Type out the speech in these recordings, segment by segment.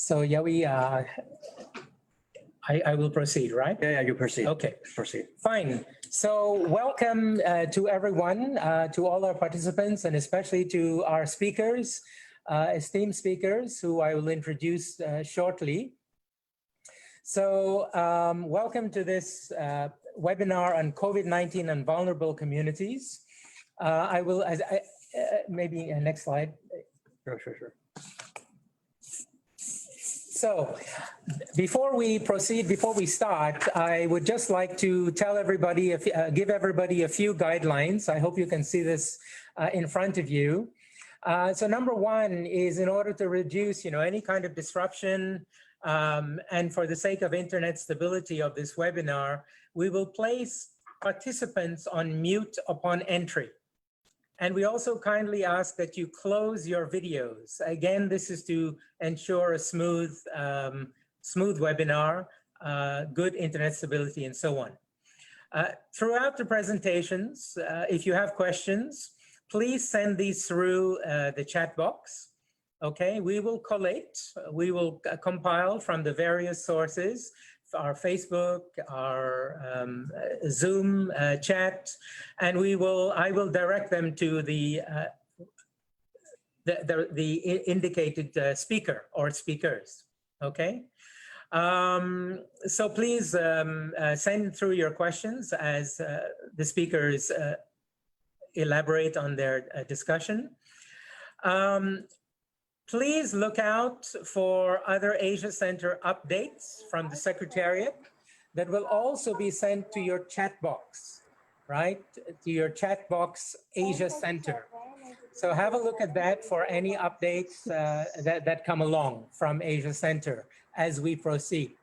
So yeah, I will proceed, right? Yeah, you proceed. Okay, Proceed. fine. So welcome to everyone, to all our participants, and especially to our speakers, esteemed speakers, who I will introduce shortly. So welcome to this webinar on COVID-19 and vulnerable communities. I will, maybe next slide. Sure. So before we proceed, before we start, I would just like to tell everybody, give everybody a few guidelines. I hope you can see this in front of you. So number one is, in order to reduce, any kind of disruption, and for the sake of internet stability of this webinar, we will place participants on mute upon entry. And we also kindly ask that you close your videos. Again, this is to ensure a smooth webinar, good internet stability, and so on. Throughout the presentations, if you have questions, please send these through the chat box. Okay, we will collate, we will compile from the various sources, our Facebook, our Zoom chat, and I will direct them to the indicated speaker or speakers. Okay, so please send through your questions as the speakers elaborate on their discussion. Please look out for other Asia Center updates from the Secretariat that will also be sent to your chat box, right? To your chat box Asia Center. So have a look at that for any updates that come along from Asia Center as we proceed.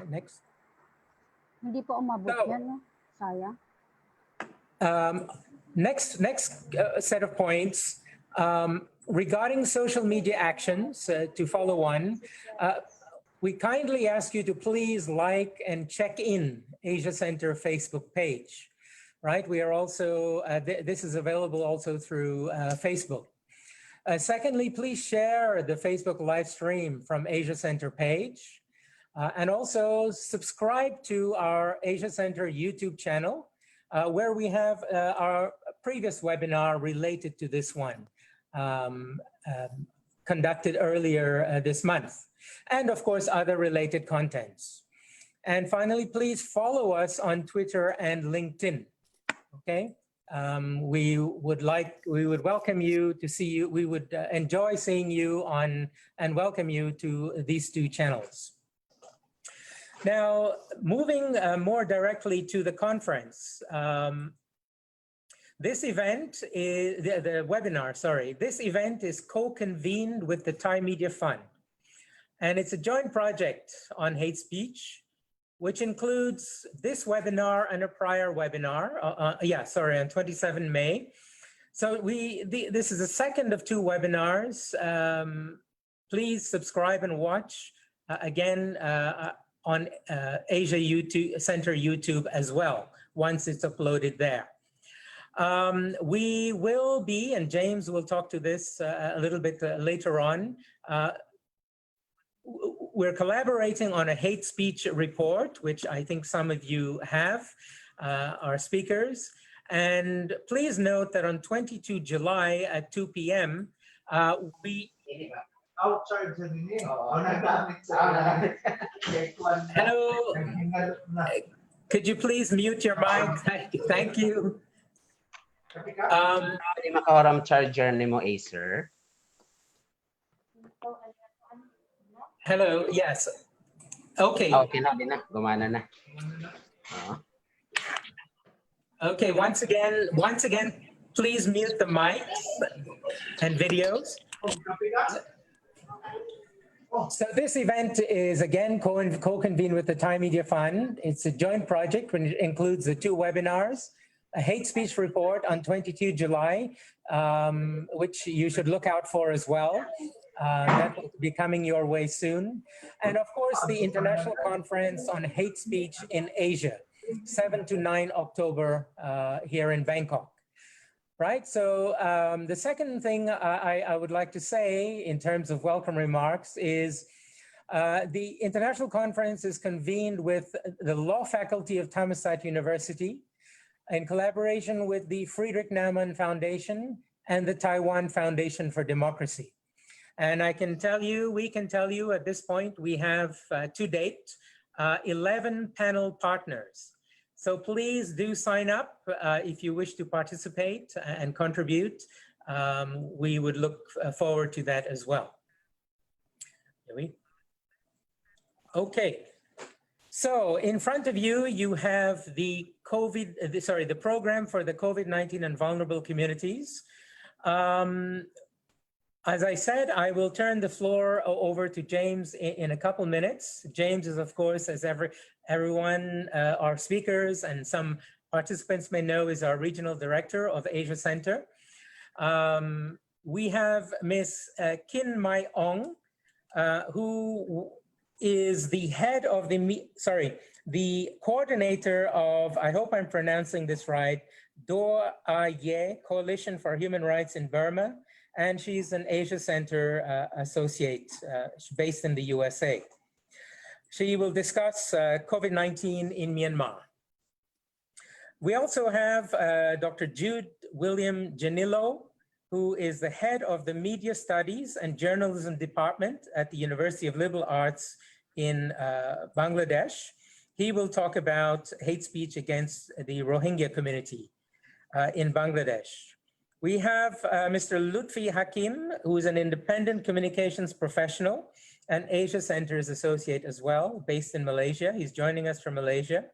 Next. Hindi po umabot yan, no? Sayang. Next set of points. Regarding social media actions, to follow on, we kindly ask you to please like and check in Asia Center Facebook page, right? We are also, this is available also through Facebook. Secondly, please share the Facebook live stream from Asia Center page, and also subscribe to our Asia Center YouTube channel, where we have our previous webinar related to this one. Conducted earlier this month, and of course other related contents. And finally, please follow us on Twitter and LinkedIn. Okay, we would welcome you to see you. We would enjoy seeing you on and welcome you to these two channels. Now, moving more directly to the conference. This event is, the webinar, sorry, this event is co-convened with the Thai Media Fund. And it's a joint project on hate speech, which includes this webinar and a prior webinar, on 27 May. So this is the second of two webinars. Please subscribe and watch, again, on Asia Center YouTube as well, once it's uploaded there. We will be, and James will talk to this a little bit later on, we're collaborating on a hate speech report, which I think some of you have, our speakers. And please note that on 22 July at 2 p.m., Hello, could you please mute your mic? Thank you. Makawaram charger ni mo, Acer. Hello, yes. Okay. Okay na, gumana na. Okay, once again, please mute the mics and videos. So this event is again co-convened with the Thai Media Fund. It's a joint project which includes the two webinars, a hate speech report on 22 July, which you should look out for as well. That will be coming your way soon. And of course, the International Conference on Hate Speech in Asia, 7 to 9 October here in Bangkok. right? So the second thing I would like to say in terms of welcome remarks is the international conference is convened with the law faculty of Thammasat University in collaboration with the Friedrich Naumann Foundation and the Taiwan Foundation for Democracy. And I can tell you, we can tell you at this point, we have to date 11 panel partners. So please do sign up if you wish to participate and contribute. We would look forward to that as well. Okay. So in front of you, you have the the program for the COVID-19 and vulnerable communities. As I said, I will turn the floor over to James in a couple minutes. James is, of course, as everyone, our speakers and some participants may know, is our regional director of Asia Center. We have Ms. Kin Mai Ong, who is the head of the coordinator of, I hope I'm pronouncing this right, Do Ye Coalition for Human Rights in Burma. And she's an Asia Center associate based in the USA. She will discuss COVID-19 in Myanmar. We also have Dr. Jude William Janilo, who is the head of the Media Studies and Journalism Department at the University of Liberal Arts in Bangladesh. He will talk about hate speech against the Rohingya community in Bangladesh. We have Mr. Lutfi Hakim, who is an independent communications professional and Asia Center's associate as well, based in Malaysia. He's joining us from Malaysia.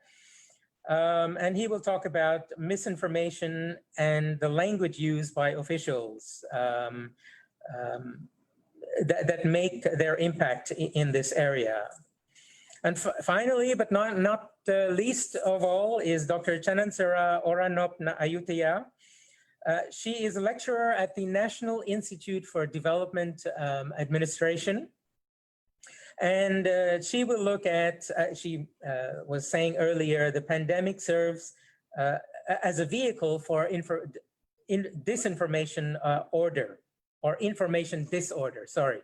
And he will talk about misinformation and the language used by officials that make their impact in this area. And finally, but not least of all, is Dr. Chanansara Oranop Ayutthaya. She is a lecturer at the National Institute for Development Administration. And she will look at, she was saying earlier, the pandemic serves as a vehicle for disinformation order, or information disorder, sorry.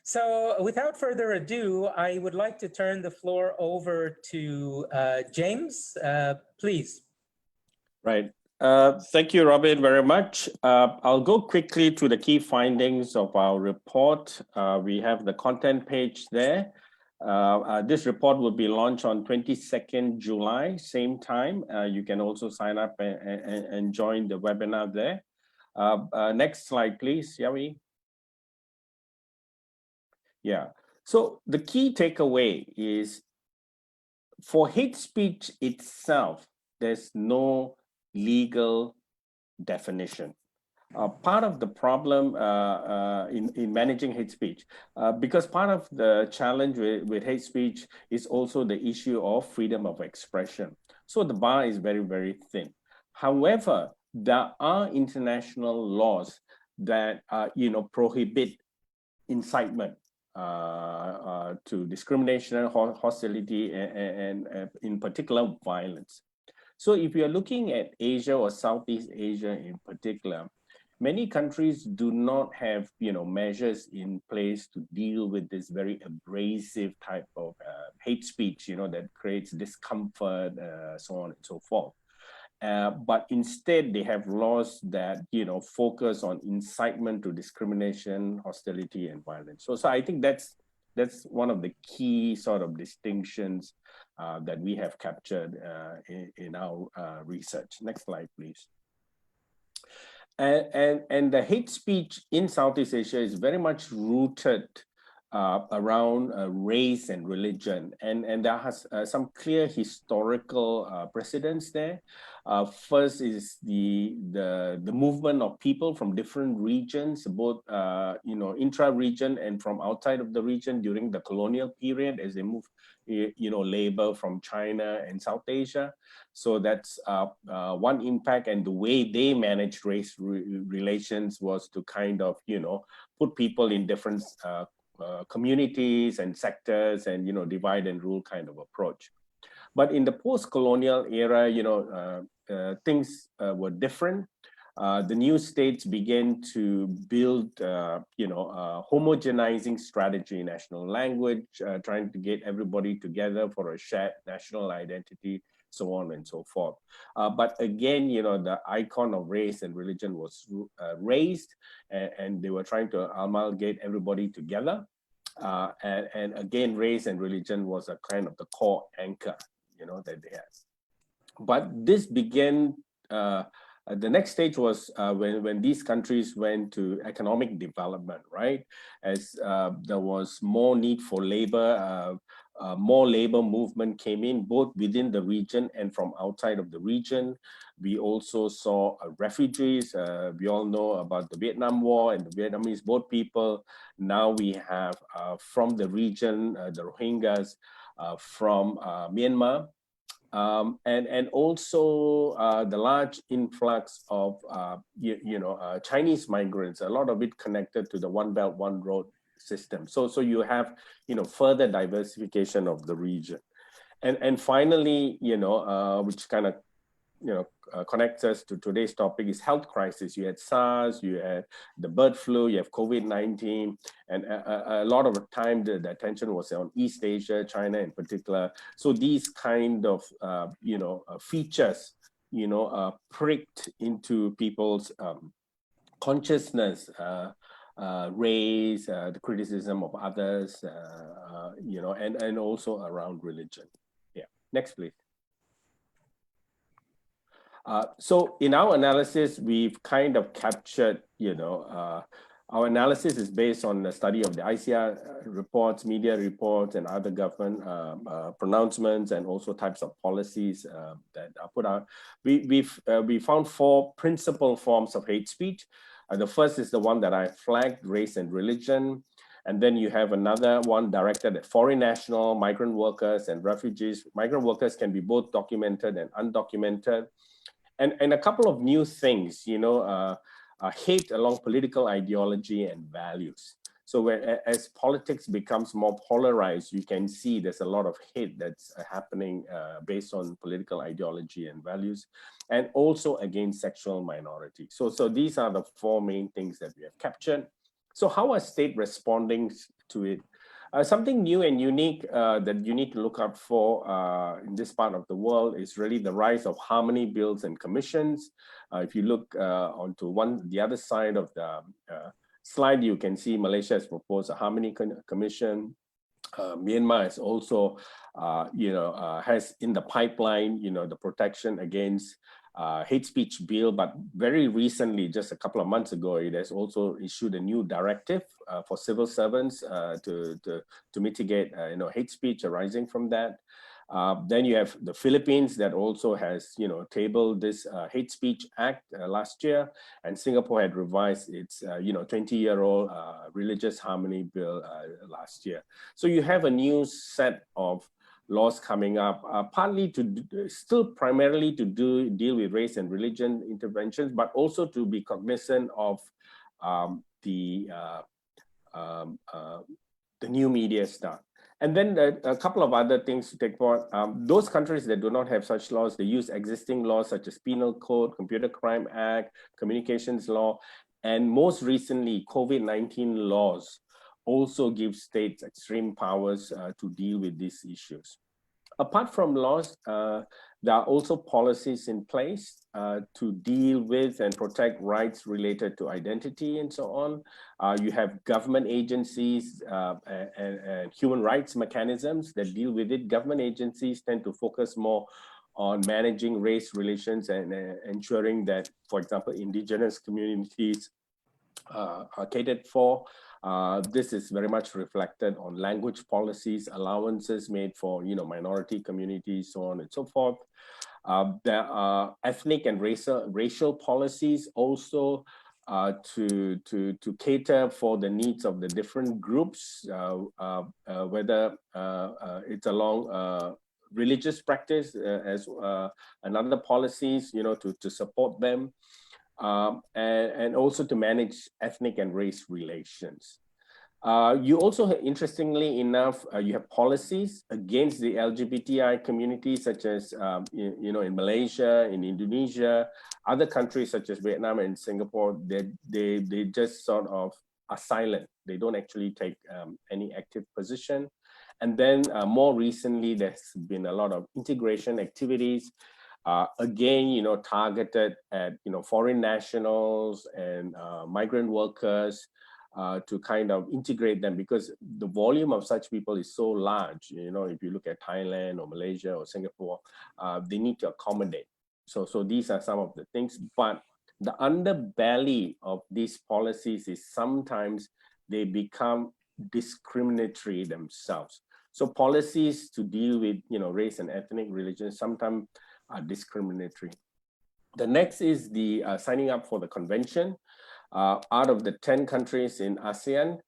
So without further ado, I would like to turn the floor over to James, please. Right. Thank you, Robin, very much. I'll go quickly to the key findings of our report. We have the content page there. This report will be launched on 22nd July, same time. You can also sign up and join the webinar there. Next slide, please, Yawi. Yeah, so the key takeaway is for hate speech itself, there's no legal definition. Part of the problem in managing hate speech, because part of the challenge with hate speech is also the issue of freedom of expression. So the bar is very, very thin. However, there are international laws that prohibit incitement to discrimination, hostility, and in particular violence. So if you're looking at Asia or Southeast Asia in particular, many countries do not have measures in place to deal with this very abrasive type of hate speech that creates discomfort, so on and so forth. But instead they have laws that focus on incitement to discrimination, hostility, and violence. So I think that's one of the key sort of distinctions that we have captured in our research. Next slide, please. And the hate speech in Southeast Asia is very much rooted around race and religion, and there has some clear historical precedents there. First is the movement of people from different regions, both intra-region and from outside of the region during the colonial period, as they moved labor from China and South Asia. So that's one impact, and the way they managed race relations was to kind of put people in different communities and sectors, and divide and rule kind of approach. But in the post-colonial era, things were different. the new states began to build, a homogenizing strategy, national language, trying to get everybody together for a shared national identity, so on and so forth. But again, the icon of race and religion was raised, and they were trying to amalgamate everybody together. And again, race and religion was a kind of the core anchor, that they had. But this began, the next stage was when these countries went to economic development, right? As there was more need for labor, more labor movement came in, both within the region and from outside of the region. We also saw refugees. We all know about the Vietnam War and the Vietnamese boat people. Now we have from the region, the Rohingyas from Myanmar. And also the large influx of Chinese migrants, a lot of it connected to the One Belt, One Road system. So you have further diversification of the region, and finally which kind of connects us to today's topic is health crisis. You had SARS, you had the bird flu, you have COVID-19, and a lot of the time the attention was on East Asia, China in particular. So these kind of features pricked into people's consciousness, race, the criticism of others, and also around religion. Yeah, next please. So in our analysis, we've kind of captured, our analysis is based on the study of the ICR reports, media reports, and other government pronouncements, and also types of policies that are put out. We found 4 principal forms of hate speech. The first is the one that I flagged, race and religion. And then you have another one directed at foreign national, migrant workers, and refugees. Migrant workers can be both documented and undocumented. And a couple of new things, hate along political ideology and values. So as politics becomes more polarized, you can see there's a lot of hate that's happening based on political ideology and values, and also against sexual minorities. So these are the 4 main things that we have captured. So how are states responding to it? Something new and unique that you need to look out for in this part of the world is really the rise of harmony bills and commissions. If you look onto the other side of the slide, you can see Malaysia has proposed a harmony commission. Myanmar is also, has in the pipeline, the protection against hate speech bill, but very recently, just a couple of months ago, it has also issued a new directive for civil servants to mitigate, hate speech arising from that. Then you have the Philippines that also has, tabled this hate speech act last year, and Singapore had revised its, 20-year-old religious harmony bill last year. So you have a new set of laws coming up, partly still primarily to deal with race and religion interventions, but also to be cognizant of the new media stuff. And then a couple of other things to take part. Those countries that do not have such laws, they use existing laws such as Penal Code, Computer Crime Act, Communications Law, and most recently, COVID-19 laws also give states extreme powers to deal with these issues. Apart from laws, there are also policies in place to deal with and protect rights related to identity and so on. You have government agencies and human rights mechanisms that deal with it. Government agencies tend to focus more on managing race relations and ensuring that, for example, indigenous communities are catered for. This is very much reflected on language policies, allowances made for minority communities, so on and so forth. There are ethnic and racial policies also to cater for the needs of the different groups, whether it's along religious practice as another policies, to support them. And also to manage ethnic and race relations. You also, interestingly enough, you have policies against the LGBTI community, such as, in Malaysia, in Indonesia, other countries such as Vietnam and Singapore. They just sort of are silent. They don't actually take any active position. And then more recently, there's been a lot of integration activities, again, targeted at, foreign nationals and migrant workers, to kind of integrate them, because the volume of such people is so large. If you look at Thailand or Malaysia or Singapore, they need to accommodate. So these are some of the things, but the underbelly of these policies is sometimes they become discriminatory themselves. So policies to deal with, race and ethnic religion sometimes are discriminatory. The next is the signing up for the convention. Out of the 10 countries in ASEAN,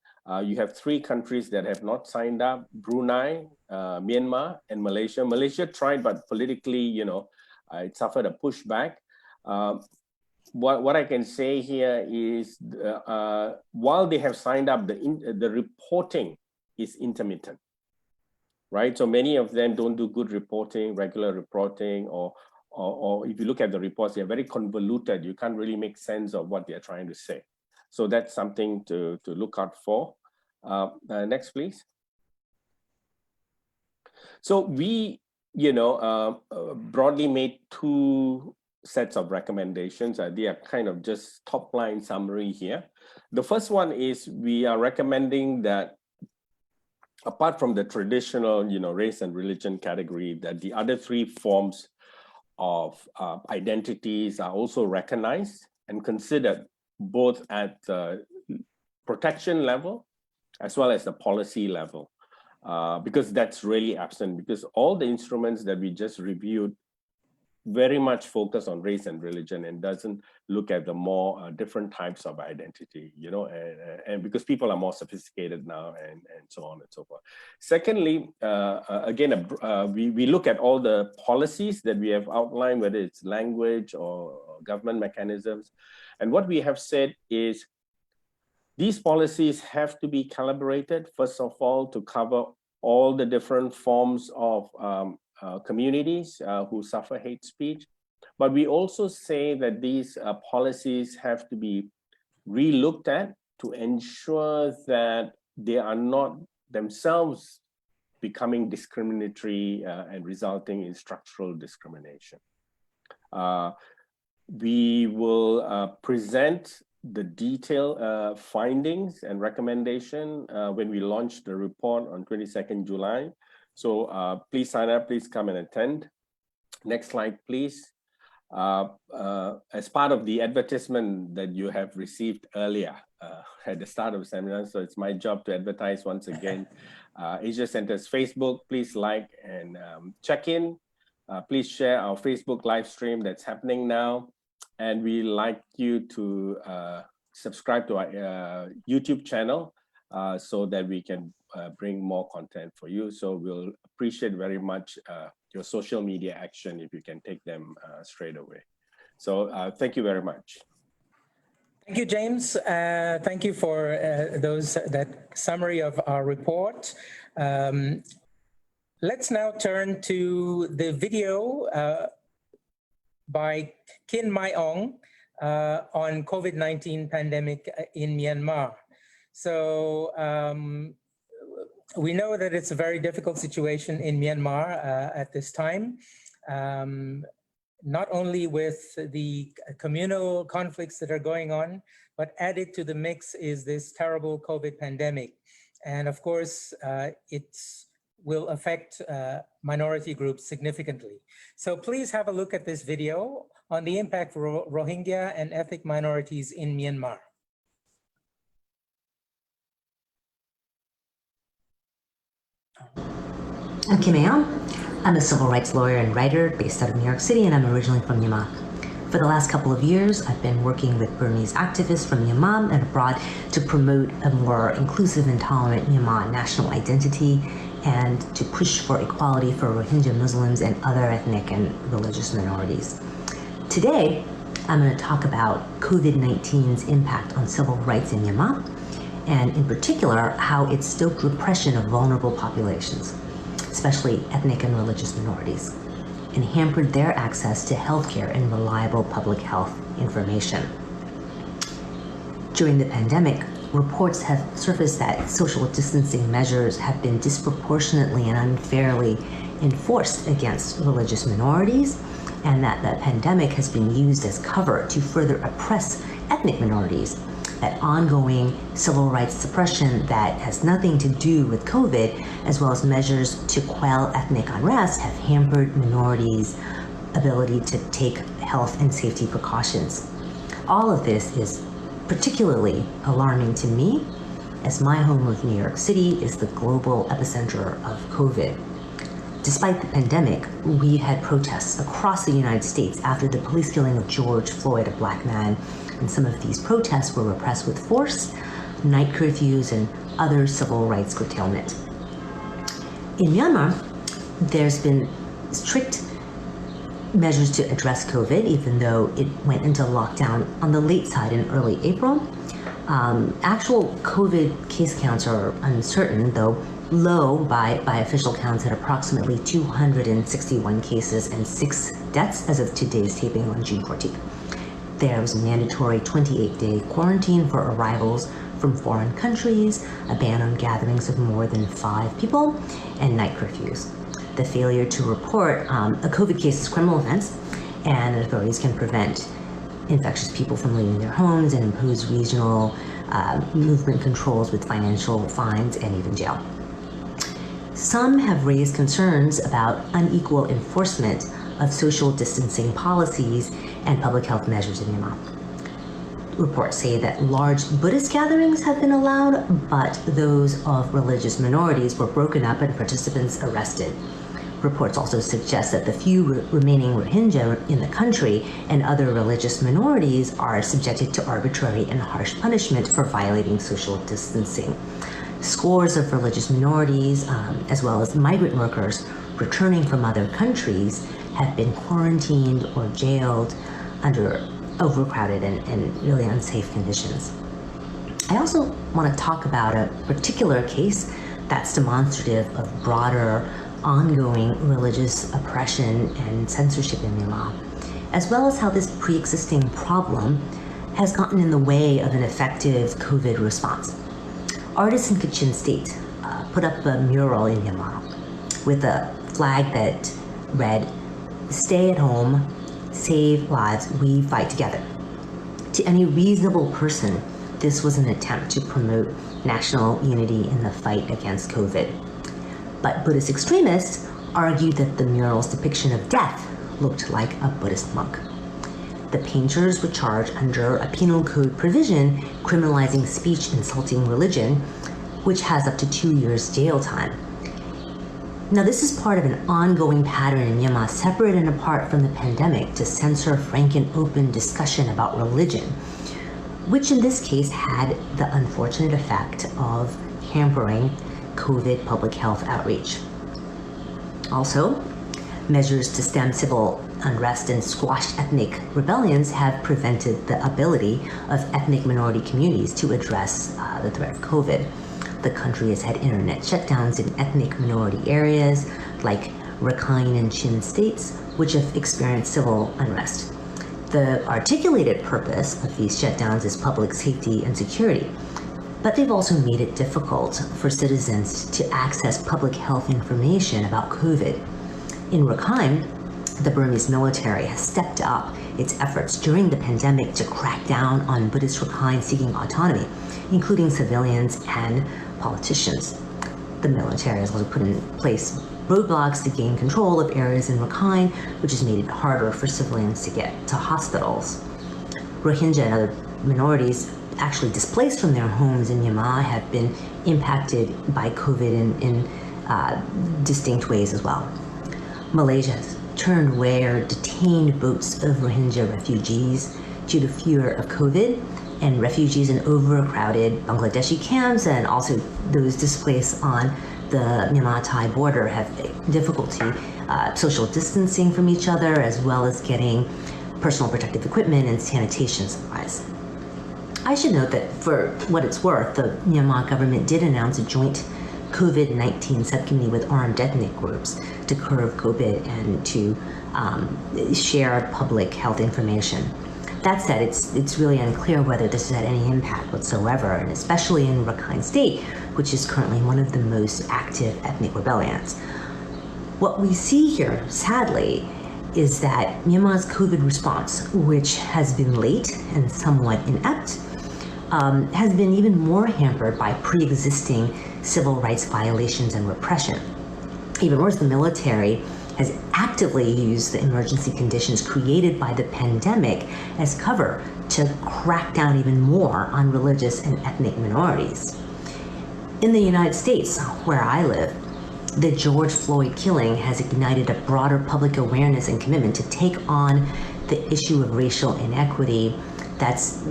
you have 3 countries that have not signed up: Brunei, Myanmar, and Malaysia. Malaysia tried, but politically, it suffered a pushback. What I can say here is, while they have signed up, the reporting is intermittent, right? So many of them don't do good reporting, regular reporting, or if you look at the reports, they're very convoluted. You can't really make sense of what they're trying to say. So that's something to look out for. Next, please. So we, broadly made 2 sets of recommendations. They are kind of just top line summary here. The first one is we are recommending that, apart from the traditional, race and religion category, that the other 3 forms of identities are also recognized and considered, both at the protection level as well as the policy level, because that's really absent, because all the instruments that we just reviewed very much focus on race and religion and doesn't look at the more different types of identity, and because people are more sophisticated now, and so on and so forth. Secondly, again, we look at all the policies that we have outlined, whether it's language or government mechanisms. And what we have said is these policies have to be calibrated, first of all, to cover all the different forms of communities who suffer hate speech. But we also say that these policies have to be re-looked at to ensure that they are not themselves becoming discriminatory and resulting in structural discrimination. We will present the detailed findings and recommendation when we launch the report on 22nd July. So please sign up, please come and attend. Next slide, please. As part of the advertisement that you have received earlier at the start of the seminar, so it's my job to advertise once again. Asia Center's Facebook, please like and check in. Please share our Facebook live stream that's happening now. And we like you to subscribe to our YouTube channel so that we can bring more content for you. So we'll appreciate very much your social media action if you can take them straight away. So thank you very much. Thank you, James. Thank you for that summary of our report. Let's now turn to the video by Kin Mai Ong on COVID-19 pandemic in Myanmar. So we know that it's a very difficult situation in Myanmar at this time, not only with the communal conflicts that are going on, but added to the mix is this terrible COVID pandemic. And of course, it will affect minority groups significantly. So please have a look at this video on the impact for Rohingya and ethnic minorities in Myanmar. I'm Kim Aon. I'm a civil rights lawyer and writer based out of New York City, and I'm originally from Myanmar. For the last couple of years, I've been working with Burmese activists from Myanmar and abroad to promote a more inclusive and tolerant Myanmar national identity and to push for equality for Rohingya Muslims and other ethnic and religious minorities. Today, I'm going to talk about COVID-19's impact on civil rights in Myanmar and in particular, how it stoked repression of vulnerable populations, especially ethnic and religious minorities, and hampered their access to healthcare and reliable public health information. During the pandemic, reports have surfaced that social distancing measures have been disproportionately and unfairly enforced against religious minorities, and that the pandemic has been used as cover to further oppress ethnic minorities. That ongoing civil rights suppression that has nothing to do with COVID, as well as measures to quell ethnic unrest, have hampered minorities' ability to take health and safety precautions. All of this is particularly alarming to me, as my home of New York City is the global epicenter of COVID. Despite the pandemic, we've had protests across the United States after the police killing of George Floyd, a black man, and some of these protests were repressed with force, night curfews, and other civil rights curtailment. In Myanmar, there's been strict measures to address COVID, even though it went into lockdown on the late side in early April. Actual COVID case counts are uncertain, though low by official counts at approximately 261 cases and 6 deaths as of today's taping on June 14th. There was a mandatory 28-day quarantine for arrivals from foreign countries, a ban on gatherings of more than 5 people, and night curfews. The failure to report a COVID case is a criminal offense, and authorities can prevent infectious people from leaving their homes and impose regional movement controls with financial fines and even jail. Some have raised concerns about unequal enforcement of social distancing policies and public health measures in Myanmar. Reports say that large Buddhist gatherings have been allowed, but those of religious minorities were broken up and participants arrested. Reports also suggest that the few remaining Rohingya in the country and other religious minorities are subjected to arbitrary and harsh punishment for violating social distancing. Scores of religious minorities, as well as migrant workers returning from other countries, have been quarantined or jailed under overcrowded and really unsafe conditions. I also want to talk about a particular case that's demonstrative of broader, ongoing religious oppression and censorship in Myanmar, as well as how this pre-existing problem has gotten in the way of an effective COVID response. Artists in Kachin State put up a mural in Myanmar with a flag that read, "Stay at home, save lives, we fight together." To any reasonable person, this was an attempt to promote national unity in the fight against COVID. But Buddhist extremists argued that the mural's depiction of death looked like a Buddhist monk. The painters were charged under a penal code provision criminalizing speech insulting religion, which has up to 2 years jail time. Now, this is part of an ongoing pattern in Myanmar, separate and apart from the pandemic, to censor frank and open discussion about religion, which in this case had the unfortunate effect of hampering COVID public health outreach. Also, measures to stem civil unrest and squash ethnic rebellions have prevented the ability of ethnic minority communities to address the threat of COVID. The country has had internet shutdowns in ethnic minority areas like Rakhine and Chin states, which have experienced civil unrest. The articulated purpose of these shutdowns is public safety and security, but they've also made it difficult for citizens to access public health information about COVID. In Rakhine, the Burmese military has stepped up its efforts during the pandemic to crack down on Buddhist Rakhine seeking autonomy, including civilians and politicians. The military has also put in place roadblocks to gain control of areas in Rakhine, which has made it harder for civilians to get to hospitals. Rohingya and other minorities actually displaced from their homes in Myanmar have been impacted by COVID in distinct ways as well. Malaysia has turned away or detained boats of Rohingya refugees due to fear of COVID, and refugees in overcrowded Bangladeshi camps and also those displaced on the Myanmar-Thai border have difficulty social distancing from each other, as well as getting personal protective equipment and sanitation supplies. I should note that for what it's worth, the Myanmar government did announce a joint COVID-19 subcommittee with armed ethnic groups to curb COVID and to share public health information. That said, it's really unclear whether this has had any impact whatsoever, and especially in Rakhine State, which is currently one of the most active ethnic rebellions. What we see here, sadly, is that Myanmar's COVID response, which has been late and somewhat inept, has been even more hampered by pre-existing civil rights violations and repression. Even worse, the military has actively used the emergency conditions created by the pandemic as cover to crack down even more on religious and ethnic minorities. In the United States, where I live, the George Floyd killing has ignited a broader public awareness and commitment to take on the issue of racial inequity that's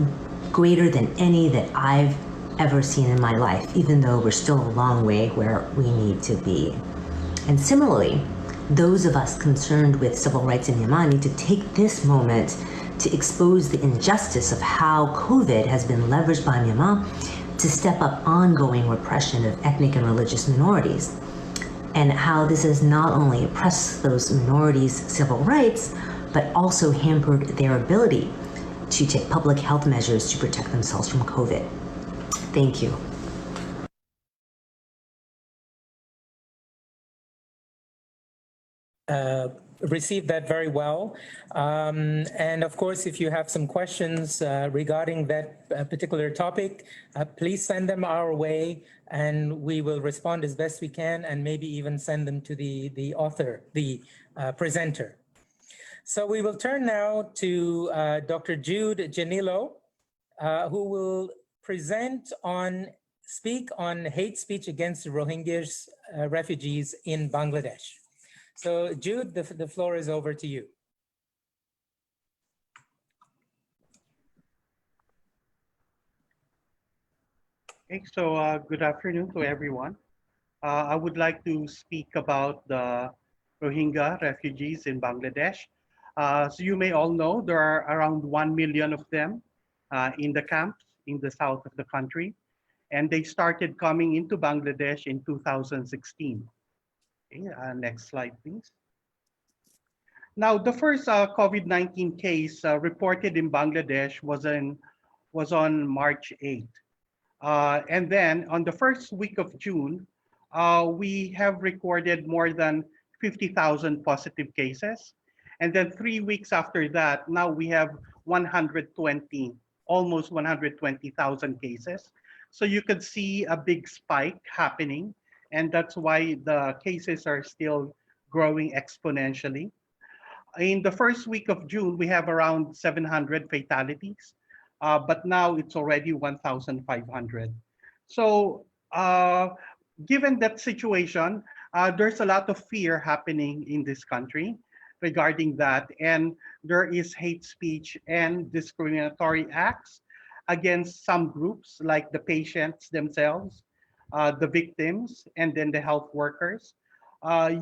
greater than any that I've ever seen in my life, even though we're still a long way where we need to be. And similarly, those of us concerned with civil rights in Myanmar need to take this moment to expose the injustice of how COVID has been leveraged by Myanmar to step up ongoing repression of ethnic and religious minorities, and how this has not only oppressed those minorities' civil rights, but also hampered their ability to take public health measures to protect themselves from COVID. Thank you. Received that very well. And of course, if you have some questions regarding that particular topic, please send them our way and we will respond as best we can and maybe even send them to the author, the presenter. So we will turn now to Dr. Jude Janilo, who will speak on hate speech against Rohingyas refugees in Bangladesh. So Jude, the floor is over to you. Okay, so good afternoon to everyone. I would like to speak about the Rohingya refugees in Bangladesh. So you may all know there are around 1 million of them in the camps in the south of the country, and they started coming into Bangladesh in 2016. Okay, next slide, please. Now, the first COVID-19 case reported in Bangladesh was on March 8th. And then on the first week of June, we have recorded more than 50,000 positive cases. And then 3 weeks after that, now we have almost 120,000 cases. So you could see a big spike happening. And that's why the cases are still growing exponentially. In the first week of June, we have around 700 fatalities, but now it's already 1,500. So given that situation, there's a lot of fear happening in this country regarding that. And there is hate speech and discriminatory acts against some groups like the patients themselves, the victims, and then the health workers.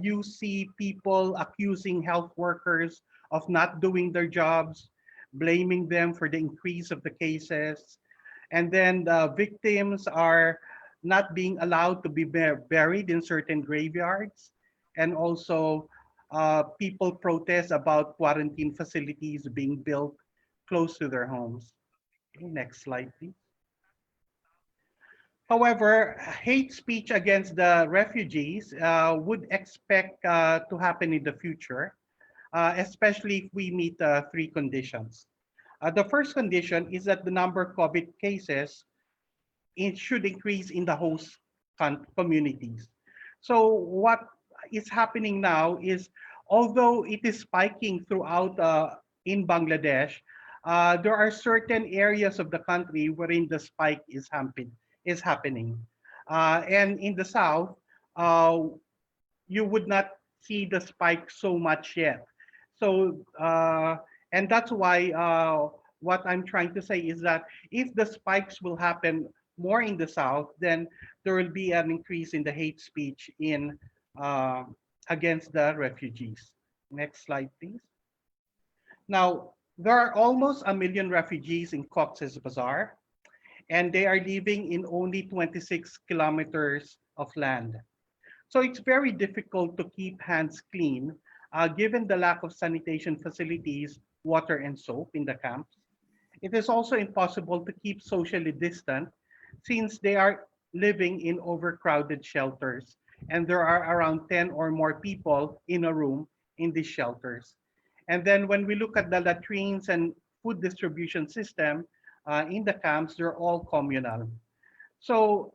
You see people accusing health workers of not doing their jobs, blaming them for the increase of the cases. And then the victims are not being allowed to be buried in certain graveyards. And also people protest about quarantine facilities being built close to their homes. Okay, next slide, please. However, hate speech against the refugees would expect to happen in the future, especially if we meet three conditions. The first condition is that the number of COVID cases should increase in the host communities. So what is happening now is, although it is spiking throughout in Bangladesh, there are certain areas of the country wherein the spike is happening. And in the south, you would not see the spike so much yet. So, and that's why what I'm trying to say is that if the spikes will happen more in the south, then there will be an increase in the hate speech against the refugees. Next slide, please. Now, there are almost 1 million refugees in Cox's Bazar. and they are living in only 26 kilometers of land. So it's very difficult to keep hands clean given the lack of sanitation facilities, water, and soap in the camps. It is also impossible to keep socially distant since they are living in overcrowded shelters and there are around 10 or more people in a room in these shelters. And then when we look at the latrines and food distribution system in the camps, they're all communal. So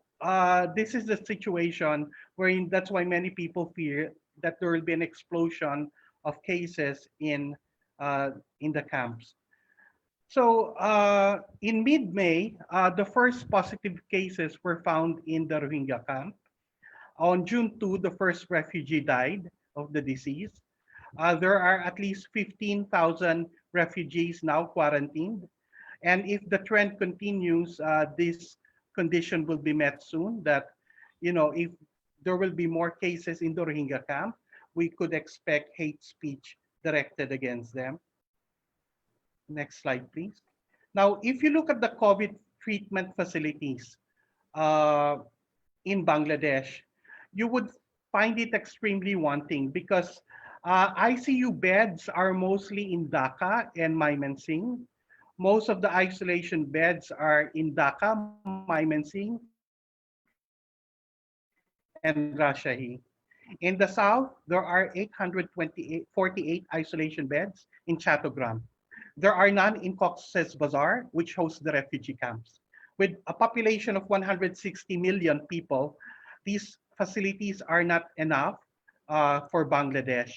this is the situation wherein that's why many people fear that there will be an explosion of cases in the camps. So in mid-May, the first positive cases were found in the Rohingya camp. On June 2, the first refugee died of the disease. There are at least 15,000 refugees now quarantined. And if the trend continues, this condition will be met soon that, if there will be more cases in the Rohingya camp, we could expect hate speech directed against them. Next slide, please. Now, if you look at the COVID treatment facilities in Bangladesh, you would find it extremely wanting because ICU beds are mostly in Dhaka and Mymensingh. Most of the isolation beds are in Dhaka, Mymensingh, and Rajshahi. In the south, there are 848 isolation beds in Chattogram. There are none in Cox's Bazar, which hosts the refugee camps. With a population of 160 million people, these facilities are not enough for Bangladesh.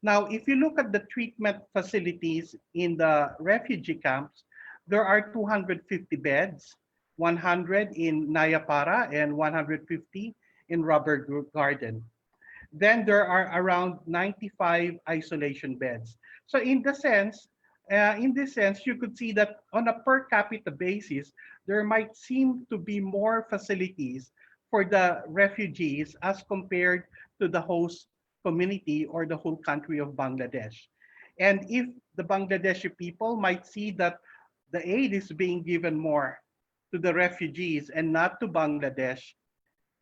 Now, if you look at the treatment facilities in the refugee camps, there are 250 beds, 100 in Nayapara and 150 in Rubber Garden. Then there are around 95 isolation beds. So in this sense, you could see that on a per capita basis, there might seem to be more facilities for the refugees as compared to the host community or the whole country of Bangladesh. And if the Bangladeshi people might see that the aid is being given more to the refugees and not to Bangladesh,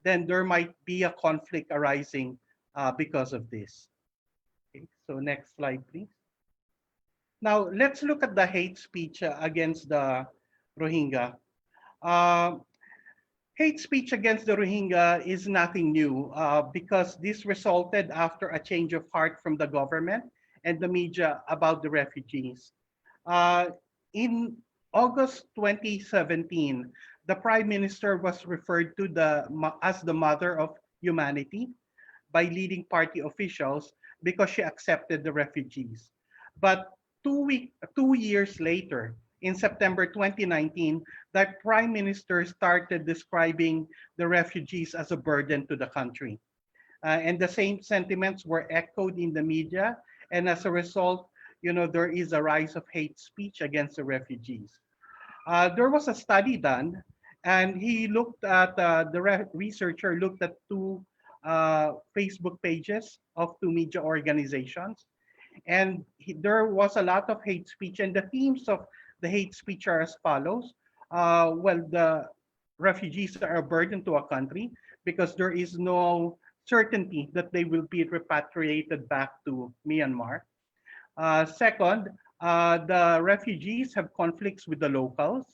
then there might be a conflict arising because of this. Okay, so next slide, please. Now, let's look at the hate speech against the Rohingya. Hate speech against the Rohingya is nothing new because this resulted after a change of heart from the government and the media about the refugees. In August 2017, the Prime Minister was referred to as the mother of humanity by leading party officials because she accepted the refugees. But 2 years later, in September 2019, the Prime Minister started describing the refugees as a burden to the country. And the same sentiments were echoed in the media. And as a result, there is a rise of hate speech against the refugees. There was a study done, and he looked at, the researcher looked at two Facebook pages of two media organizations. And there was a lot of hate speech, and the themes of the hate speech are as follows. Well, the refugees are a burden to a country because there is no certainty that they will be repatriated back to Myanmar. Second, the refugees have conflicts with the locals.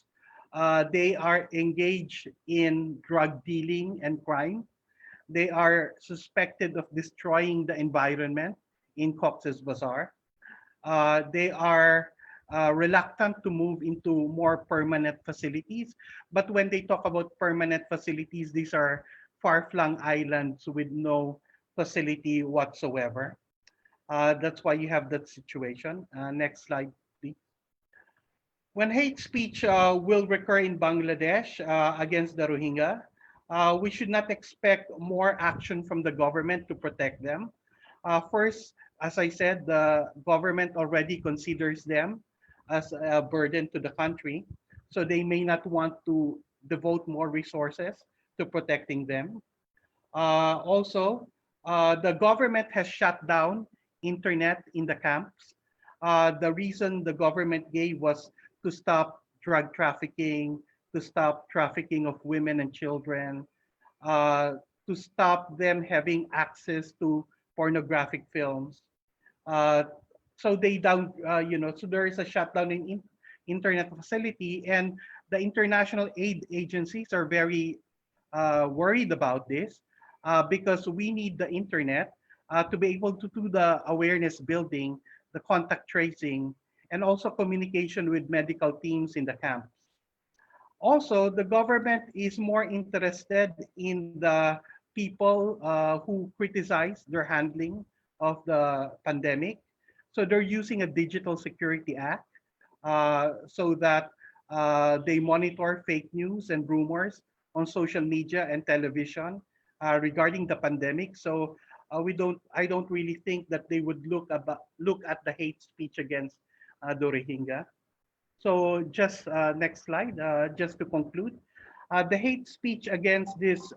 They are engaged in drug dealing and crime. They are suspected of destroying the environment in Cox's Bazar. They are reluctant to move into more permanent facilities. But when they talk about permanent facilities, these are far-flung islands with no facility whatsoever. That's why you have that situation. Next slide, please. When hate speech will recur in Bangladesh against the Rohingya, we should not expect more action from the government to protect them. First, as I said, the government already considers them as a burden to the country, so they may not want to devote more resources to protecting them. Also, the government has shut down internet in the camps. The reason the government gave was to stop drug trafficking, to stop trafficking of women and children, to stop them having access to pornographic films. So they down, so there is a shutdown in internet facility, and the international aid agencies are very worried about this because we need the internet to be able to do the awareness building, the contact tracing, and also communication with medical teams in the camps. Also, the government is more interested in the people who criticize their handling of the pandemic. So they're using a Digital Security Act so that they monitor fake news and rumors on social media and television regarding the pandemic. So I don't really think that they would look at the hate speech against the Rohingya. So just next slide, just to conclude, the hate speech against this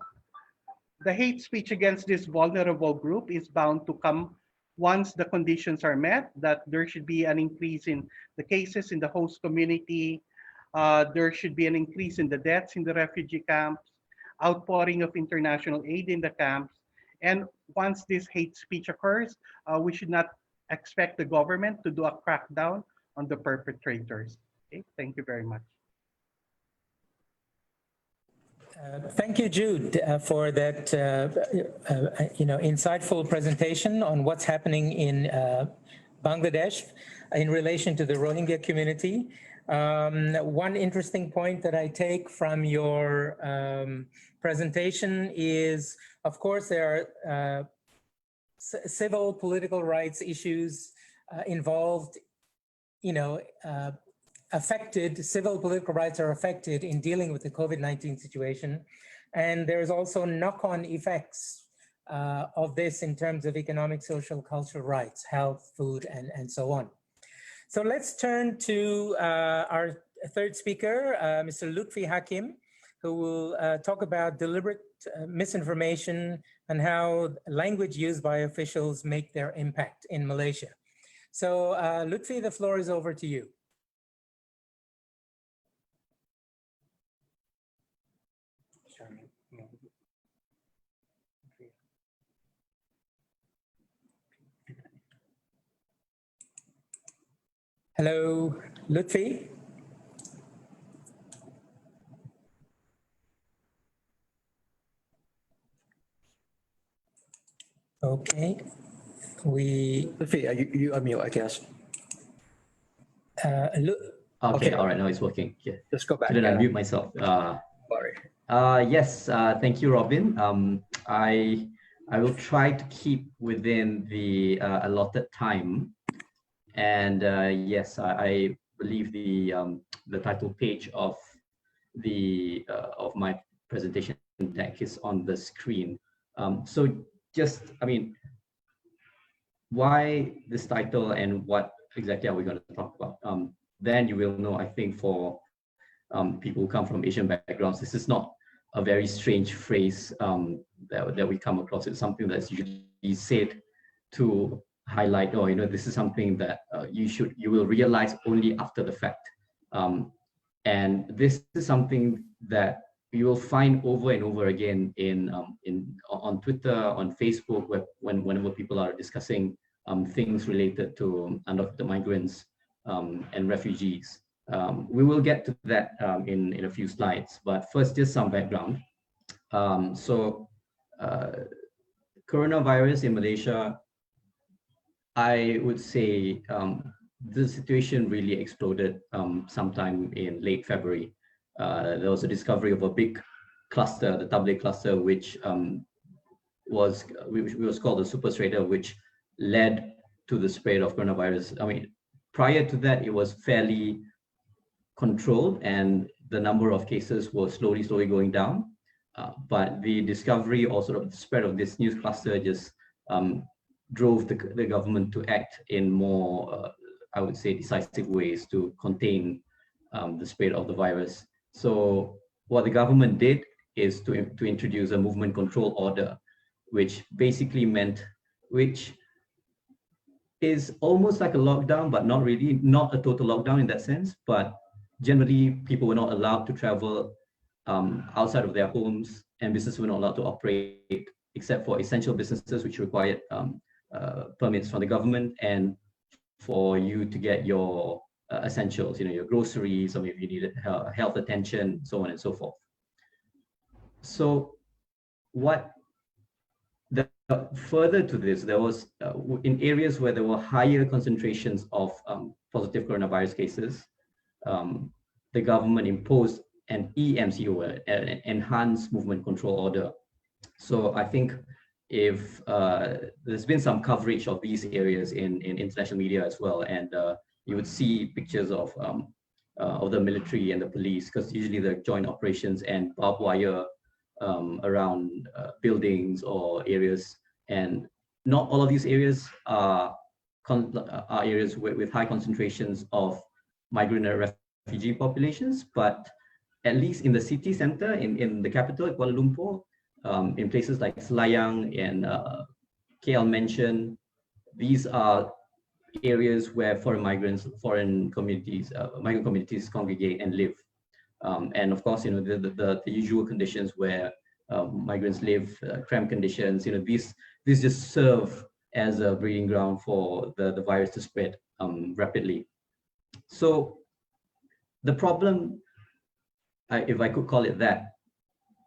vulnerable group is bound to come once the conditions are met, that there should be an increase in the cases in the host community, there should be an increase in the deaths in the refugee camps, outpouring of international aid in the camps, and once this hate speech occurs, we should not expect the government to do a crackdown on the perpetrators. Okay, thank you very much. Thank you, Jude, for that insightful presentation on what's happening in Bangladesh in relation to the Rohingya community. One interesting point that I take from your presentation is, of course, there are civil political rights issues involved, civil political rights are affected in dealing with the COVID-19 situation. And there's also knock-on effects of this in terms of economic, social, cultural rights, health, food, and so on. So let's turn to our third speaker, Mr. Lutfi Hakim, who will talk about deliberate misinformation and how language used by officials make their impact in Malaysia. So Lutfi, the floor is over to you. Hello, Lutfi. Okay, Lutfi, you unmute, I guess. Okay, all right, now it's working. Yeah. Let's go back. Didn't unmute myself. Sorry. Yes, thank you, Robin. I will try to keep within the allotted time. And yes, I believe the title page of my presentation deck is on the screen. So just, why this title and what exactly are we going to talk about? Then you will know, I think, for people who come from Asian backgrounds, this is not a very strange phrase that we come across. It's something that's usually said to highlight, this is something that you will realize only after the fact. And this is something that you will find over and over again on Twitter, on Facebook, whenever people are discussing things related to undocumented migrants and refugees. We will get to that in a few slides, but first, just some background. Coronavirus in Malaysia, I would say the situation really exploded sometime in late February. There was a discovery of a big cluster, the tablet cluster, which was called the super spreader, which led to the spread of coronavirus. Prior to that, it was fairly controlled and the number of cases was slowly going down. But the discovery or sort of the spread of this new cluster just drove the government to act in more, I would say, decisive ways to contain the spread of the virus. So what the government did is to introduce a movement control order, which basically which is almost like a lockdown, but not really, not a total lockdown in that sense, but generally, people were not allowed to travel outside of their homes, and businesses were not allowed to operate except for essential businesses, which required permits from the government, and for you to get your essentials, your groceries, or maybe you needed health attention, so on and so forth. So further to this, there was in areas where there were higher concentrations of positive coronavirus cases, the government imposed an EMCO, an Enhanced Movement Control Order. So I think if there's been some coverage of these areas in international media as well, and you would see pictures of the military and the police, because usually they're joint operations and barbed wire around buildings or areas, and not all of these areas are areas with high concentrations of migrant and refugee populations, but at least in the city center, in the capital, Kuala Lumpur, in places like Selayang and KL Mention, these are areas where migrant communities congregate and live. And of course, the usual conditions where migrants live, cramped conditions, these just serve as a breeding ground for the virus to spread rapidly. So the problem, if I could call it that,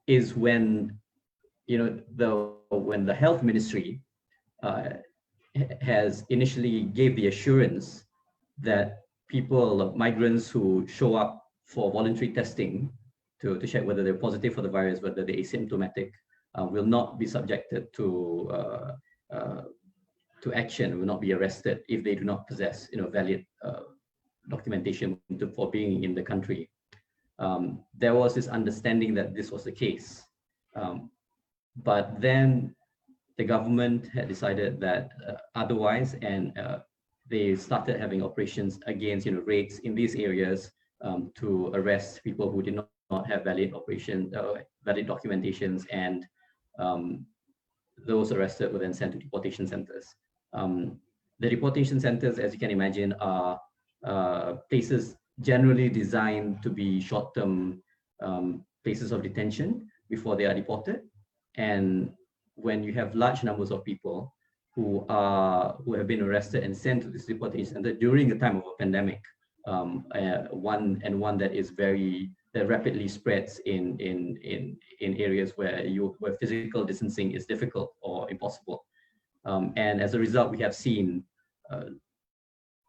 is when the health ministry has initially gave the assurance that migrants who show up for voluntary testing to check whether they're positive for the virus, whether they're asymptomatic, will not be subjected to action, will not be arrested if they do not possess valid documentation for being in the country. There was this understanding that this was the case, but then the government had decided that otherwise, and they started having operations against raids in these areas to arrest people who did not have valid documentations, and those arrested were then sent to deportation centers. The deportation centers, as you can imagine, are places generally designed to be short-term places of detention before they are deported. And when you have large numbers of people who have been arrested and sent to this deportation center during the time of a pandemic, one that rapidly spreads in areas where physical distancing is difficult or impossible, and as a result, we have seen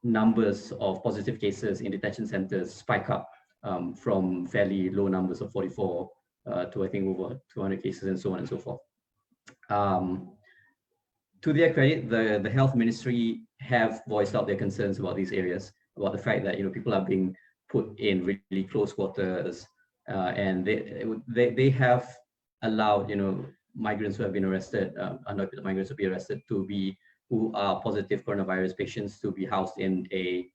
numbers of positive cases in detention centers spike up from fairly low numbers of 44 to I think over 200 cases, and so on and so forth. To their credit, the health ministry have voiced out their concerns about these areas, about the fact that people are being put in really close quarters, and they have allowed migrants who have been arrested, undocumented migrants to be arrested, who are positive coronavirus patients, to be housed in a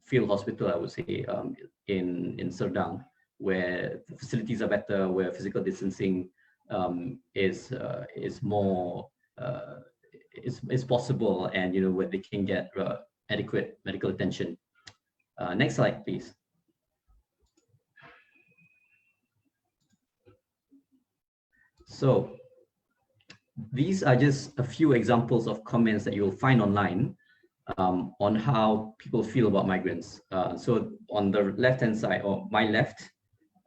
field hospital, I would say, in Serdang, where the facilities are better, where physical distancing is more is possible, and where they can get adequate medical attention. Next slide, please. So these are just a few examples of comments that you'll find online on how people feel about migrants. So on the left-hand side, or my left,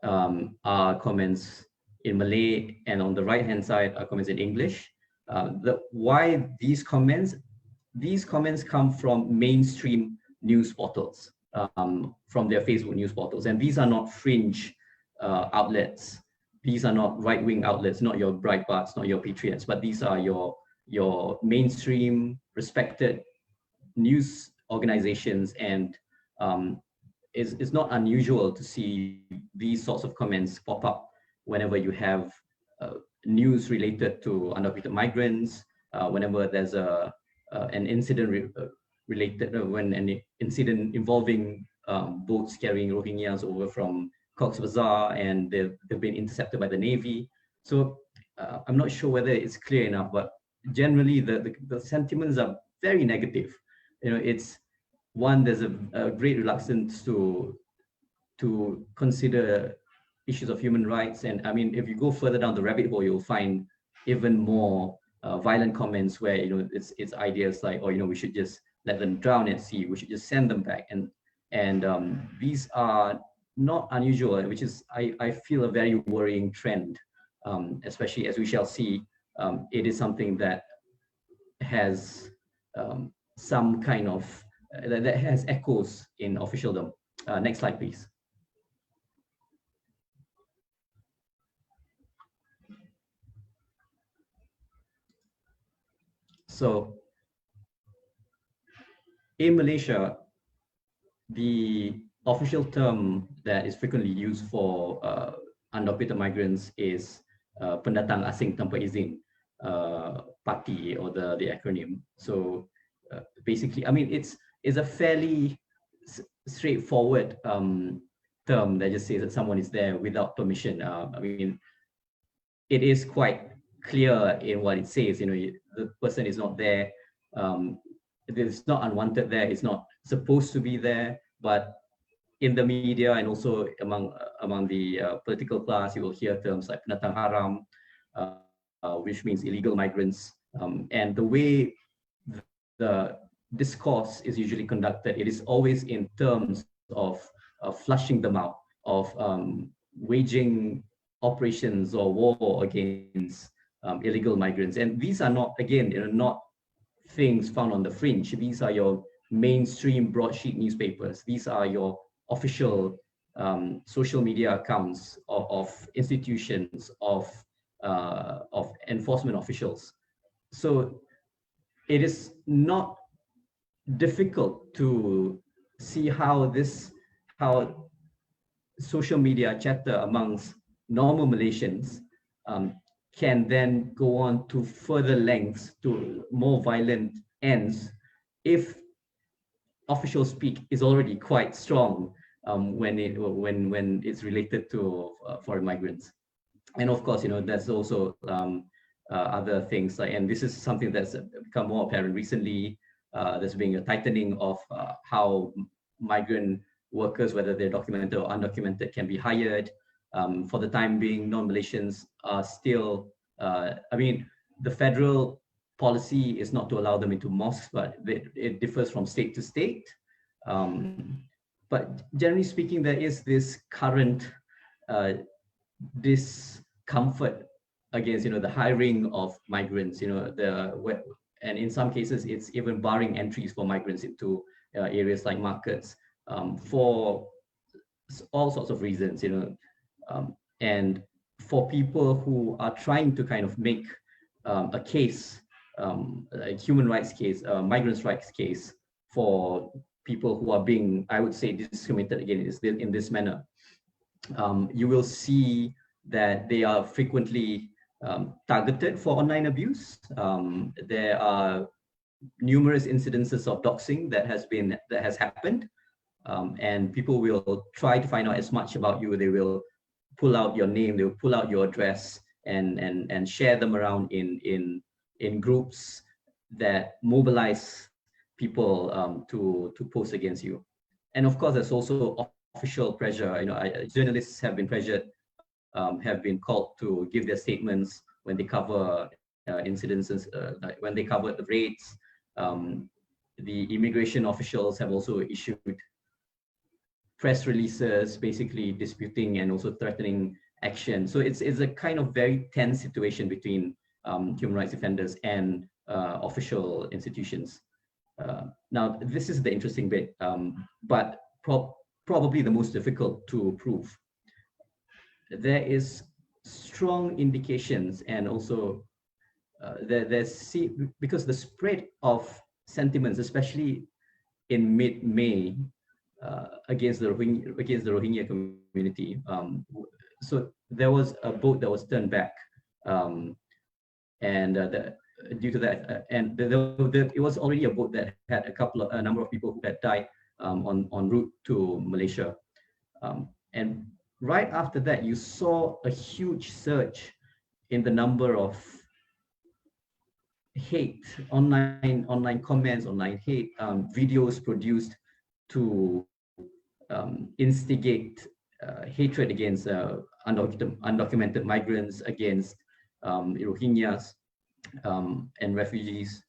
are comments in Malay, and on the right-hand side are comments in English. Why these comments? These comments come from mainstream news portals, from their Facebook news portals, and these are not fringe outlets. These are not right-wing outlets, not your Breitbarts, not your Patriots, but these are your mainstream, respected news organizations, and it's not unusual to see these sorts of comments pop up whenever you have news related to undocumented migrants, whenever there's an incident when an incident involving boats carrying Rohingyas over from Cox's Bazar, and they've been intercepted by the Navy. So I'm not sure whether it's clear enough, but generally the sentiments are very negative. It's one, there's a great reluctance to to consider issues of human rights. And I mean, if you go further down the rabbit hole, you'll find even more violent comments where, you know, it's ideas like, oh, you know, we should just let them drown at sea, we should just send them back. And these are not unusual, which is, I feel, a very worrying trend, especially as we shall see. It is something that has some kind of, that has echoes in officialdom. Next slide, please. So in Malaysia, the official term that is frequently used for undocumented migrants is pendatang asing tanpa izin, PATI, or the acronym. So basically, I mean, it's a fairly straightforward term that just says that someone is there without permission. I mean, it is quite clear in what it says. You know, the person is not there. It's not unwanted there. It's not supposed to be there. But in the media and also among the political class, you will hear terms like pendatang haram, which means illegal migrants. And the way the discourse is usually conducted, it is always in terms of flushing them out, of waging operations or war against illegal migrants. And these are not, again, you know, not things found on the fringe. These are your mainstream broadsheet newspapers. These are your official social media accounts of institutions, of enforcement officials. So it is not difficult to see how social media chatter amongst normal Malaysians can then go on to further lengths, to more violent ends, if official speak is already quite strong when it's related to foreign migrants. And of course, you know, there's also other things like, and this is something that's become more apparent recently. There's been a tightening of how migrant workers, whether they're documented or undocumented, can be hired. For the time being, non-Malaysians are still, I mean, the federal policy is not to allow them into mosques, but it differs from state to state. But generally speaking, there is this current discomfort against, you know, the hiring of migrants, you know, and in some cases, it's even barring entries for migrants into areas like markets for all sorts of reasons, you know. And for people who are trying to kind of make a case, a human rights case, a migrants' rights case for people who are being, I would say, discriminated against in this manner, you will see that they are frequently targeted for online abuse. There are numerous incidences of doxing that has happened, and people will try to find out as much about you. They will pull out your name, they will pull out your address, and share them around in groups that mobilize people to post against you. And of course, there's also official pressure. You know, journalists have been pressured, have been called to give their statements when they cover incidences, like when they cover the raids. The immigration officials have also issued press releases, basically disputing and also threatening action. So it's a kind of very tense situation between human rights defenders and official institutions. Now, this is the interesting bit, but probably the most difficult to prove. There is strong indications, and also because the spread of sentiments, especially in mid-May, against the Rohingya community. So there was a boat that was turned back, and due to that, and it was already a boat that had a number of people who had died en route to Malaysia, and right after that, you saw a huge surge in the number of hate, online comments, online hate, videos produced to instigate hatred against undocumented migrants, against Rohingyas and refugees.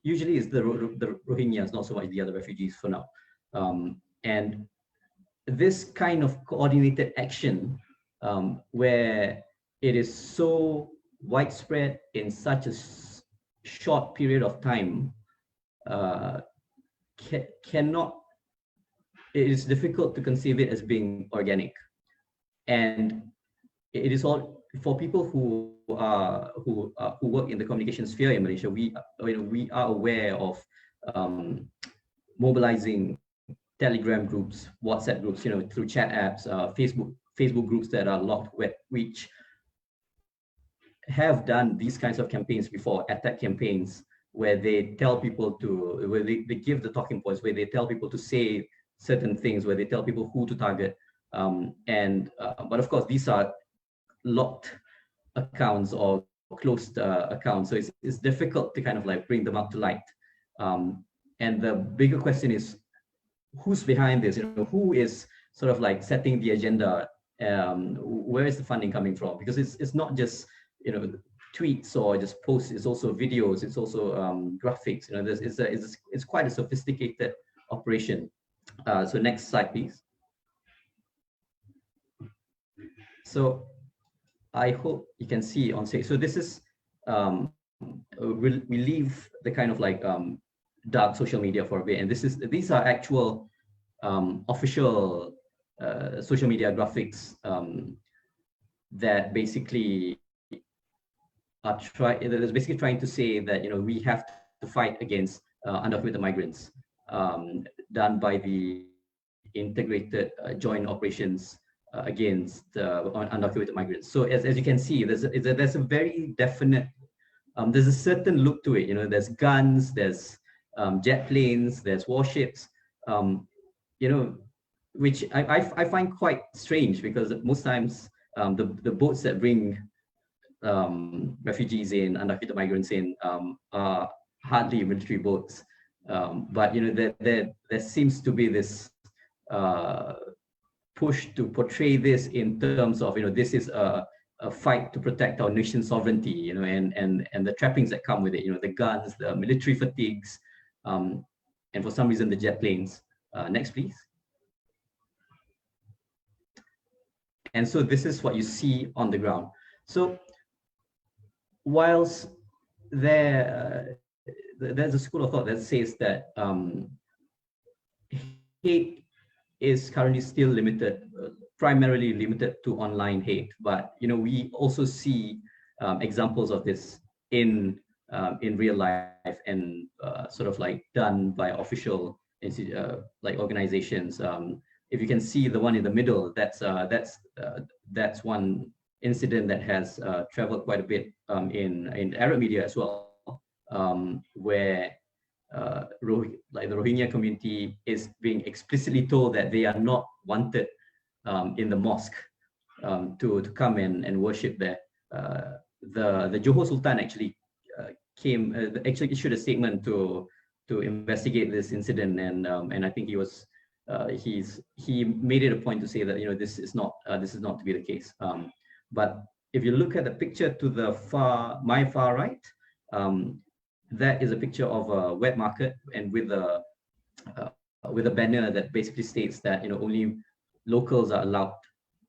Usually it's the Rohingyas, not so much the other refugees for now. And this kind of coordinated action where it is so widespread in such a short period of time it is difficult to conceive it as being organic. And it is all for people who work in the communication sphere in Malaysia. We are aware of mobilizing Telegram groups, WhatsApp groups, through chat apps, Facebook groups that are locked, which have done these kinds of campaigns before, attack campaigns, where they tell people to, where they give the talking points, where they tell people to say certain things, where they tell people who to target. But of course, these are locked accounts or closed accounts. So it's difficult to kind of like bring them up to light. And the bigger question is, who's behind this? Who is sort of like setting the agenda? Where is the funding coming from? Because it's not just tweets or just posts. It's also videos. It's also graphics. It's quite a sophisticated operation. So next slide, please. So I hope you can see on stage. So this is we leave the kind of like dark social media for a bit, and these are actual official social media graphics that basically are trying to say that we have to fight against undocumented migrants, done by the integrated joint operations against undocumented migrants. So as you can see, there's a very definite, there's a certain look to it. There's guns, there's jet planes, there's warships, which I find quite strange, because most times the boats that bring refugees in, undocumented migrants in, are hardly military boats. But there seems to be this push to portray this in terms of this is a fight to protect our nation's sovereignty, and the trappings that come with it, the guns, the military fatigues, and for some reason the jet planes. Next, please. And so this is what you see on the ground. So whilst there's a school of thought that says that hate is currently still limited, primarily limited to online hate, but we also see examples of this in real life, and sort of like done by official like organizations. If you can see the one in the middle, that's one incident that has traveled quite a bit in Arab media as well, where like the Rohingya community is being explicitly told that they are not wanted in the mosque to come and worship there. The Johor Sultan actually actually issued a statement to investigate this incident, and I think he made it a point to say that this is not to be the case. But if you look at the picture to the my far right, that is a picture of a wet market, and with a banner that basically states that only locals are allowed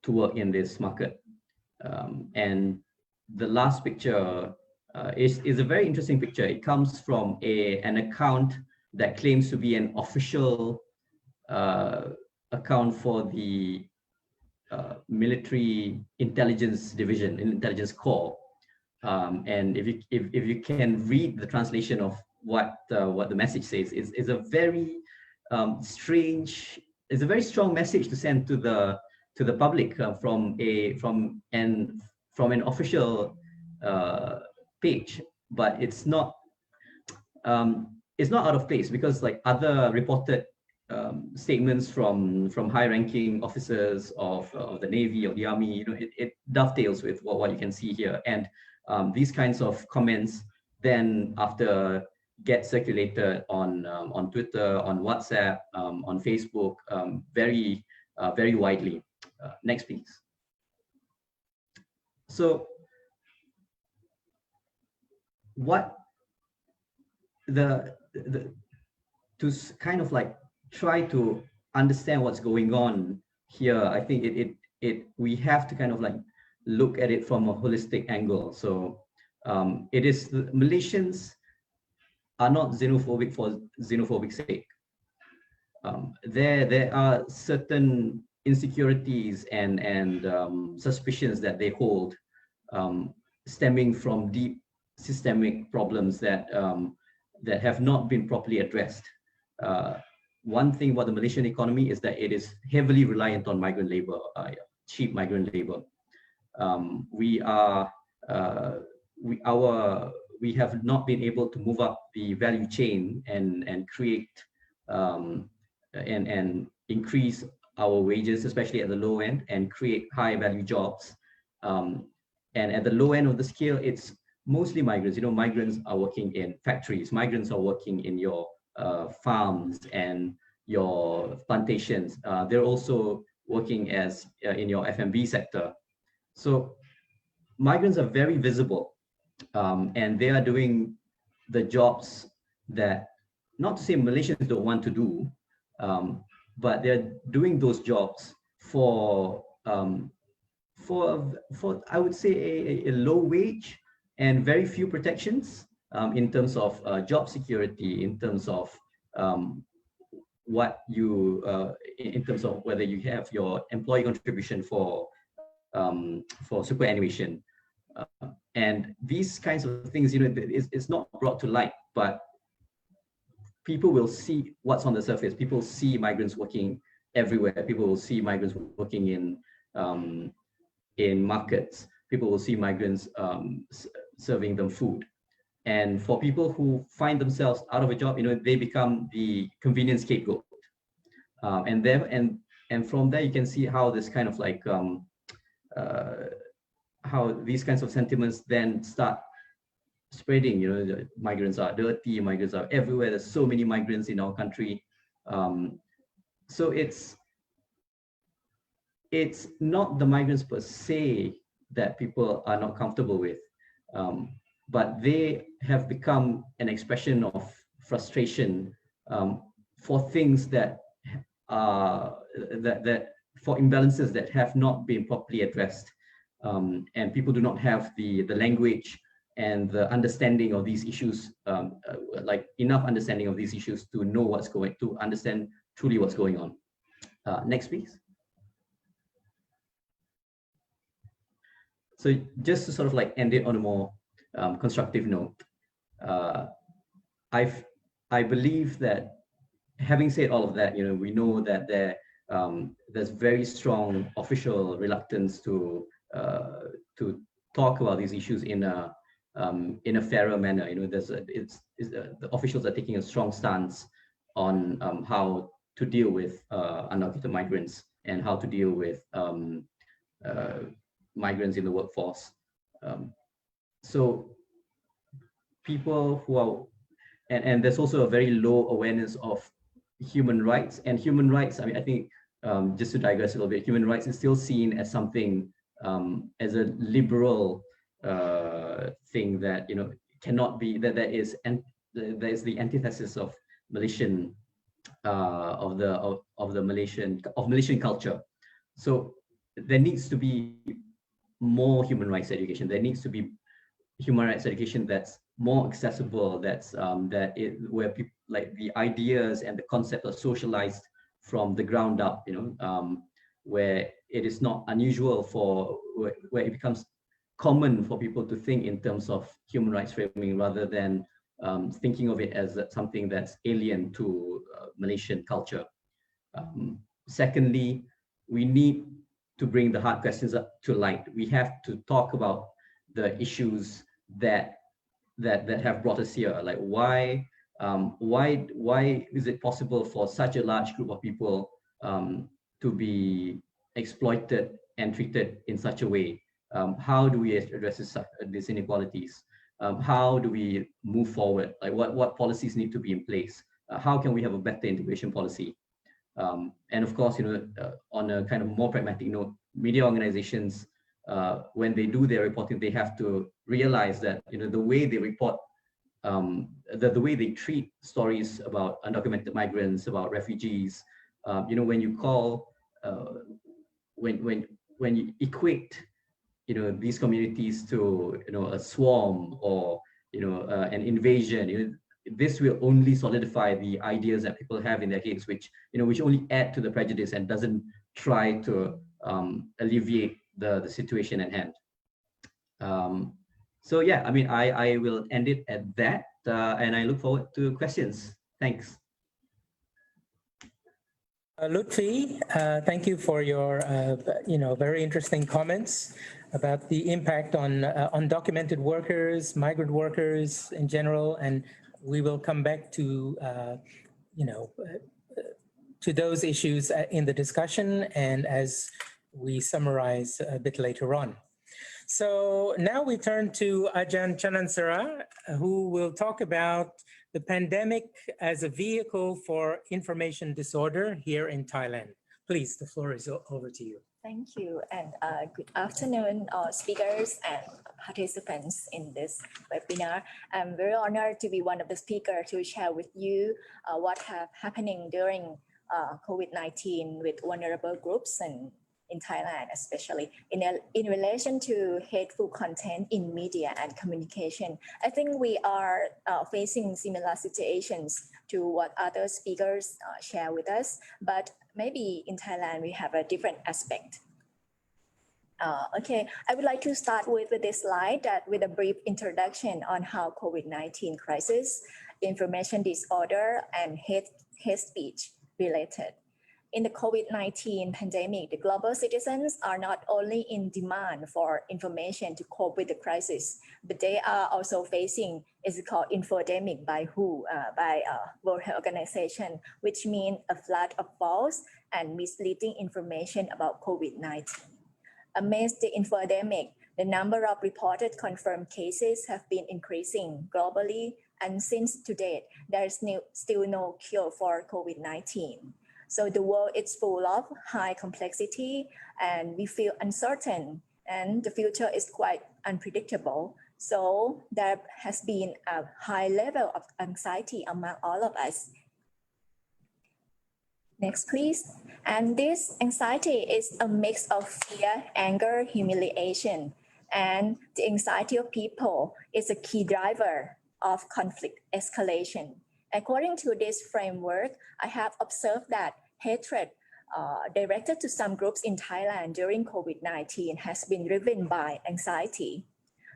to work in this market. And the last picture is a very interesting picture. It comes from an account that claims to be an official account for the military intelligence division, intelligence corps. And if you can read the translation of what the message says, is a very strange. It's a very strong message to send to the public from an official page, but it's not out of place, because like other reported statements from high-ranking officers of the Navy or the Army, it dovetails with what you can see here. And these kinds of comments then, after get circulated on Twitter, on WhatsApp, on Facebook, very widely. Next, please. So, what to kind of like try to understand what's going on here, I think we have to kind of like look at it from a holistic angle. So it is Malaysians are not xenophobic for xenophobic's sake. There are certain insecurities and suspicions that they hold, stemming from deep systemic problems that that have not been properly addressed. One thing about the Malaysian economy is that it is heavily reliant on migrant labor, cheap migrant labor. We have not been able to move up the value chain and create and increase our wages, especially at the low end, and create high value jobs. And at the low end of the scale, it's mostly migrants. You know, migrants are working in factories. Migrants are working in your farms and your plantations. They're also working as in your F&B sector. So migrants are very visible, and they are doing the jobs that, not to say Malaysians don't want to do, but they're doing those jobs for I would say a low wage and very few protections in terms of job security, in terms of what you in terms of whether you have your employee contribution for superannuation, and these kinds of things. You know, it's not brought to light, but people will see what's on the surface. People see migrants working everywhere. People will see migrants working in markets. People will see migrants serving them food. And for people who find themselves out of a job, you know, they become the convenience scapegoat. And from there, you can see how this kind of like how these kinds of sentiments then start spreading. You know, the migrants are dirty, migrants are everywhere. There's so many migrants in our country. So it's not the migrants per se that people are not comfortable with, but they have become an expression of frustration for things that are for imbalances that have not been properly addressed, and people do not have the language and the understanding of these issues, like enough understanding of these issues to know to understand truly what's going on. Next, please. So just to sort of like end it on a more constructive note, I believe that, having said all of that, you know, we know that there's very strong official reluctance to talk about these issues in a fairer manner. You know, the officials are taking a strong stance on how to deal with undocumented migrants and how to deal with migrants in the workforce. So people who are, and there's also a very low awareness of human rights. And human rights, I mean, I think, just to digress a little bit, human rights is still seen as something, as a liberal thing that, you know, cannot be, that there is the antithesis of Malaysian, of Malaysian culture. So there needs to be more human rights education. There needs to be human rights education that's more accessible, where people, like, the ideas and the concepts are socialized from the ground up, you know, where it is not unusual where it becomes common for people to think in terms of human rights framing rather than thinking of it as something that's alien to Malaysian culture. Secondly, we need to bring the hard questions up to light. We have to talk about the issues that have brought us here. Like, why is it possible for such a large group of people to be exploited and treated in such a way? How do we address these inequalities? how do we move forward? Like what policies need to be in place? How can we have a better integration policy? And of course, on a kind of more pragmatic note, media organizations, when they do their reporting, they have to realize that the way they report, the way they treat stories about undocumented migrants, about refugees, when you call, when you equate, these communities to a swarm or an invasion, this will only solidify the ideas that people have in their heads, which only add to the prejudice and doesn't try to alleviate the situation at hand. So yeah, I mean, I will end it at that, and I look forward to questions. Thanks. Lutfi, thank you for your very interesting comments about the impact on undocumented workers, migrant workers in general, and we will come back to to those issues in the discussion and as we summarize a bit later on. So now we turn to Ajahn Chanansara, who will talk about the pandemic as a vehicle for information disorder here in Thailand. Please, the floor is over to you. Thank you, and good afternoon, speakers and participants in this webinar. I'm very honored to be one of the speakers to share with you what have happening during COVID-19 with vulnerable groups and in Thailand, especially in relation to hateful content in media and communication. I think we are facing similar situations to what other speakers share with us, but maybe in Thailand we have a different aspect. Okay, I would like to start with this slide with a brief introduction on how COVID-19 crisis, information disorder, and hate speech related. In the COVID-19 pandemic, the global citizens are not only in demand for information to cope with the crisis, but they are also facing, it's called infodemic by WHO, by World Health Organization, which means a flood of false and misleading information about COVID-19. Amidst the infodemic, the number of reported confirmed cases have been increasing globally, and since to date, there is still no cure for COVID-19. So the world is full of high complexity and we feel uncertain and the future is quite unpredictable. So there has been a high level of anxiety among all of us. Next, please. And this anxiety is a mix of fear, anger, humiliation. And the anxiety of people is a key driver of conflict escalation. According to this framework, I have observed that hatred directed to some groups in Thailand during COVID-19 has been driven by anxiety.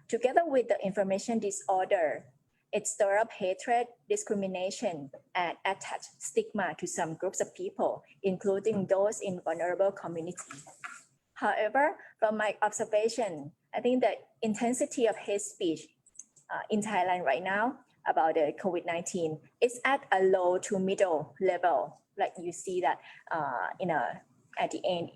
Together with the information disorder, it stirs up hatred, discrimination, and attached stigma to some groups of people, including those in vulnerable communities. However, from my observation, I think the intensity of hate speech in Thailand right now about the COVID-19 is at a low to middle level. Like you see that at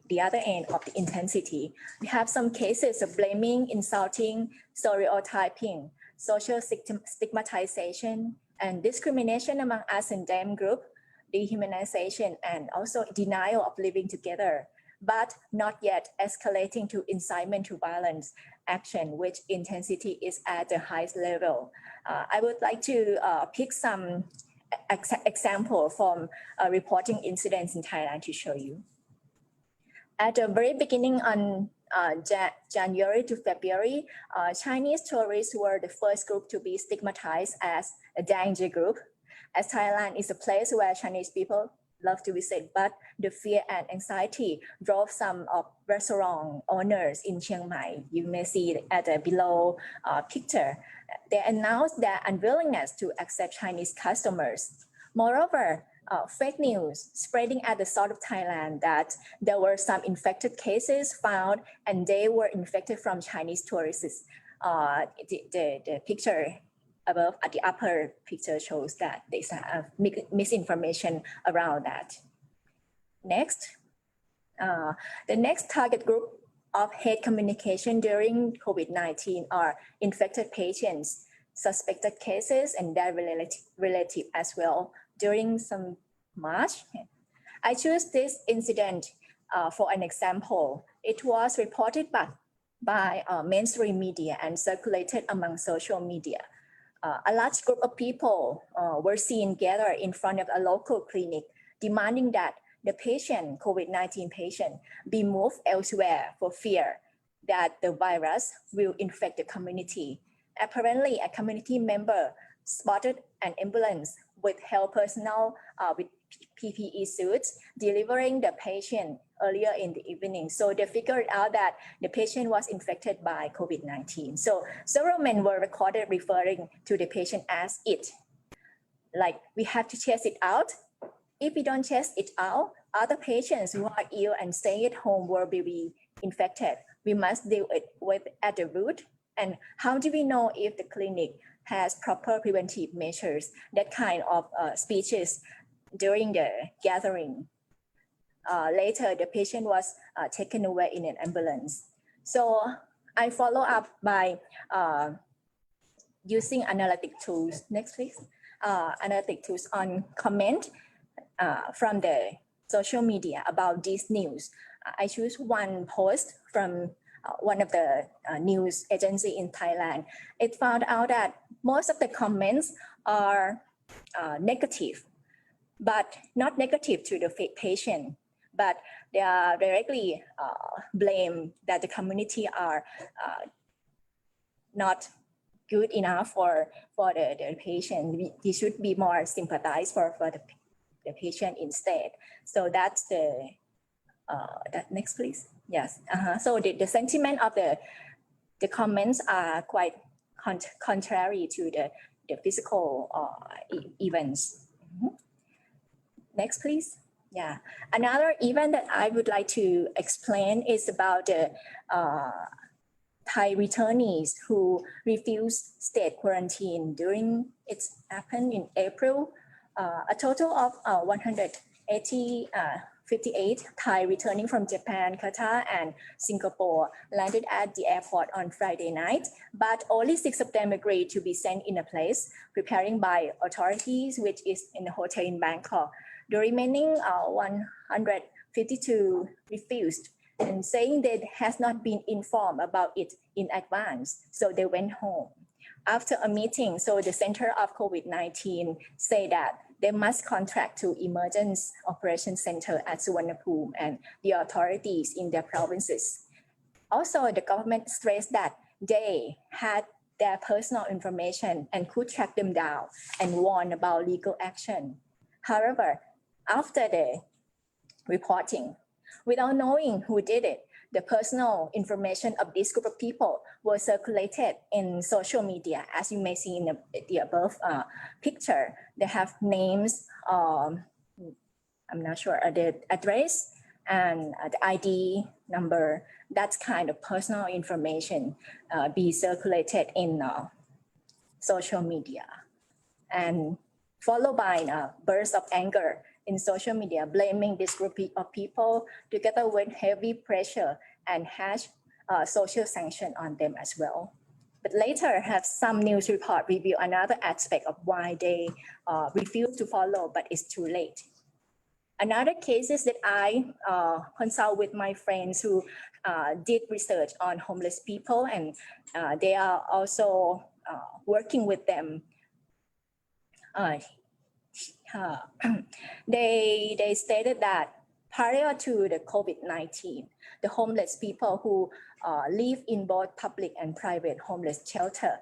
the other end of the intensity. We have some cases of blaming, insulting, stereotyping, social stigmatization, and discrimination among us and them group, dehumanization, and also denial of living together, but not yet escalating to incitement to violence action, which intensity is at the highest level. I would like to pick some example from reporting incidents in Thailand to show you. At the very beginning on January to February, Chinese tourists were the first group to be stigmatized as a danger group, as Thailand is a place where Chinese people love to visit, but the fear and anxiety drove some of restaurant owners in Chiang Mai. You may see at the below picture. They announced their unwillingness to accept Chinese customers. Moreover, fake news spreading at the south of Thailand that there were some infected cases found and they were infected from Chinese tourists. The picture above at the upper picture shows that there's misinformation around that. Next, the next target group of hate communication during COVID-19 are infected patients. suspected cases and their relative as well during some March. I choose this incident for an example. It was reported by mainstream media and circulated among social media. A large group of people were seen gathered in front of a local clinic, demanding that the patient, COVID-19 patient, be moved elsewhere for fear that the virus will infect the community. Apparently, a community member spotted an ambulance with health personnel with PPE suits delivering the patient earlier in the evening. So they figured out that the patient was infected by COVID-19. So several men were recorded referring to the patient as it. Like, we have to test it out. If we don't test it out, other patients who are ill and staying at home will be infected. We must deal with at the root. And how do we know if the clinic has proper preventive measures? That kind of speeches during the gathering. Later, the patient was taken away in an ambulance. So I follow up by using analytic tools. Next, please. Analytic tools on comment from the social media about this news. I choose one post from one of the news agency in Thailand. It found out that most of the comments are negative, but not negative to the patient, but they are directly blame that the community are not good enough for the patient. We should be more sympathized for the patient instead. So that's the, next please. Yes, so the sentiment of the comments are quite contrary to the physical events. Next, please. Yeah, another event that I would like to explain is about the Thai returnees who refused state quarantine during its happened in April. A total of 158 Thai returning from Japan, Qatar, and Singapore landed at the airport on Friday night, but only 6 of them agreed to be sent in a place preparing by authorities, which is in a hotel in Bangkok. The remaining 152 refused and saying they has not been informed about it in advance, so they went home. After a meeting, so the Center of COVID-19 say that they must contract to Emergency Operations Center at Suvarnabhumi and the authorities in their provinces. Also, the government stressed that they had their personal information and could track them down and warn about legal action. However, after the reporting, without knowing who did it, the personal information of this group of people was circulated in social media. As you may see in the above picture, they have names, I'm not sure, the address and the ID number. That's kind of personal information be circulated in social media. And followed by bursts of anger in social media, blaming this group of people together with heavy pressure and harsh social sanction on them as well. But later have some news report reveal another aspect of why they refuse to follow, but it's too late. Another case is that I consult with my friends who did research on homeless people, and they are also working with them. They stated that prior to the COVID-19, the homeless people who live in both public and private homeless shelter,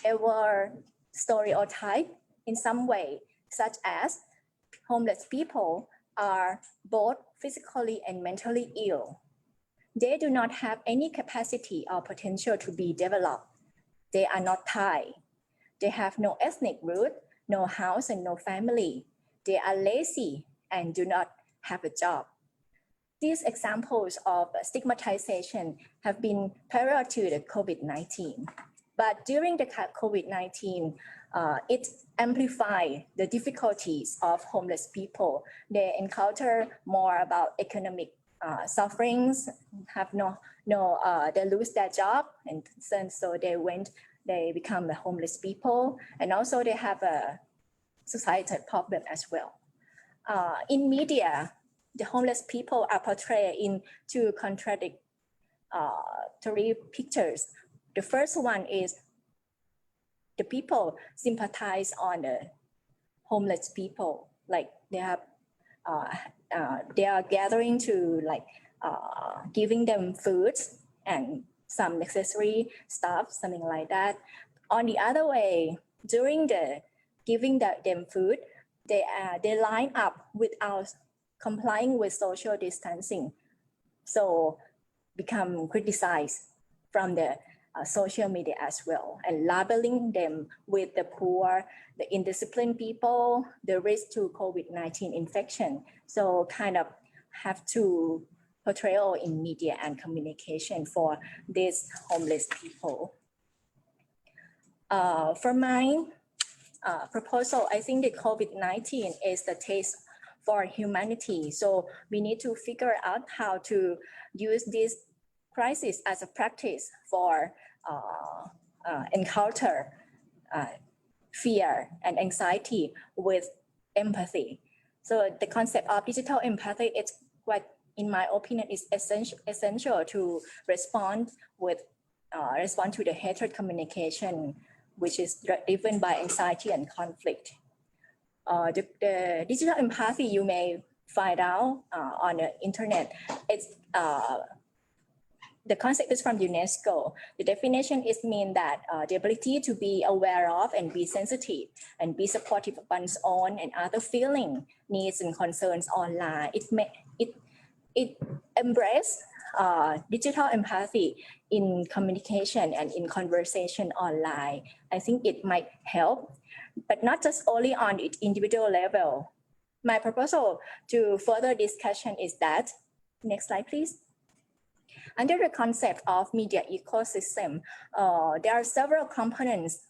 they were stereotyped in some way, such as homeless people are both physically and mentally ill. They do not have any capacity or potential to be developed. They are not Thai. They have no ethnic root, no house and no family. They are lazy and do not have a job. These examples of stigmatization have been prior to the COVID-19. But during the COVID-19, it amplified the difficulties of homeless people. They encounter more about economic sufferings, have they lose their job, and so they went they become the homeless people, and also they have a societal problem as well. In media, the homeless people are portrayed in two contradictory pictures. The first one is the people sympathize on the homeless people, like they are gathering to like giving them food and some necessary stuff, something like that. On the other way, during the giving them food, they line up without complying with social distancing, so become criticized from the social media as well, and labeling them with the poor, the indisciplined people, the risk to COVID-19 infection. So kind of have to portrayal in media and communication for these homeless people. For my proposal, I think the COVID-19 is the test for humanity. So we need to figure out how to use this crisis as a practice for encounter fear and anxiety with empathy. So the concept of digital empathy is what, in my opinion, is essential to respond to the hatred communication, which is driven by anxiety and conflict. The digital empathy you may find out on the internet. It's the concept is from UNESCO. The definition is mean that the ability to be aware of and be sensitive and be supportive of one's own and other feeling, needs and concerns online. It embraces digital empathy in communication and in conversation online. I think it might help, but not just only on the individual level. My proposal to further discussion is that, next slide please. Under the concept of media ecosystem, there are several components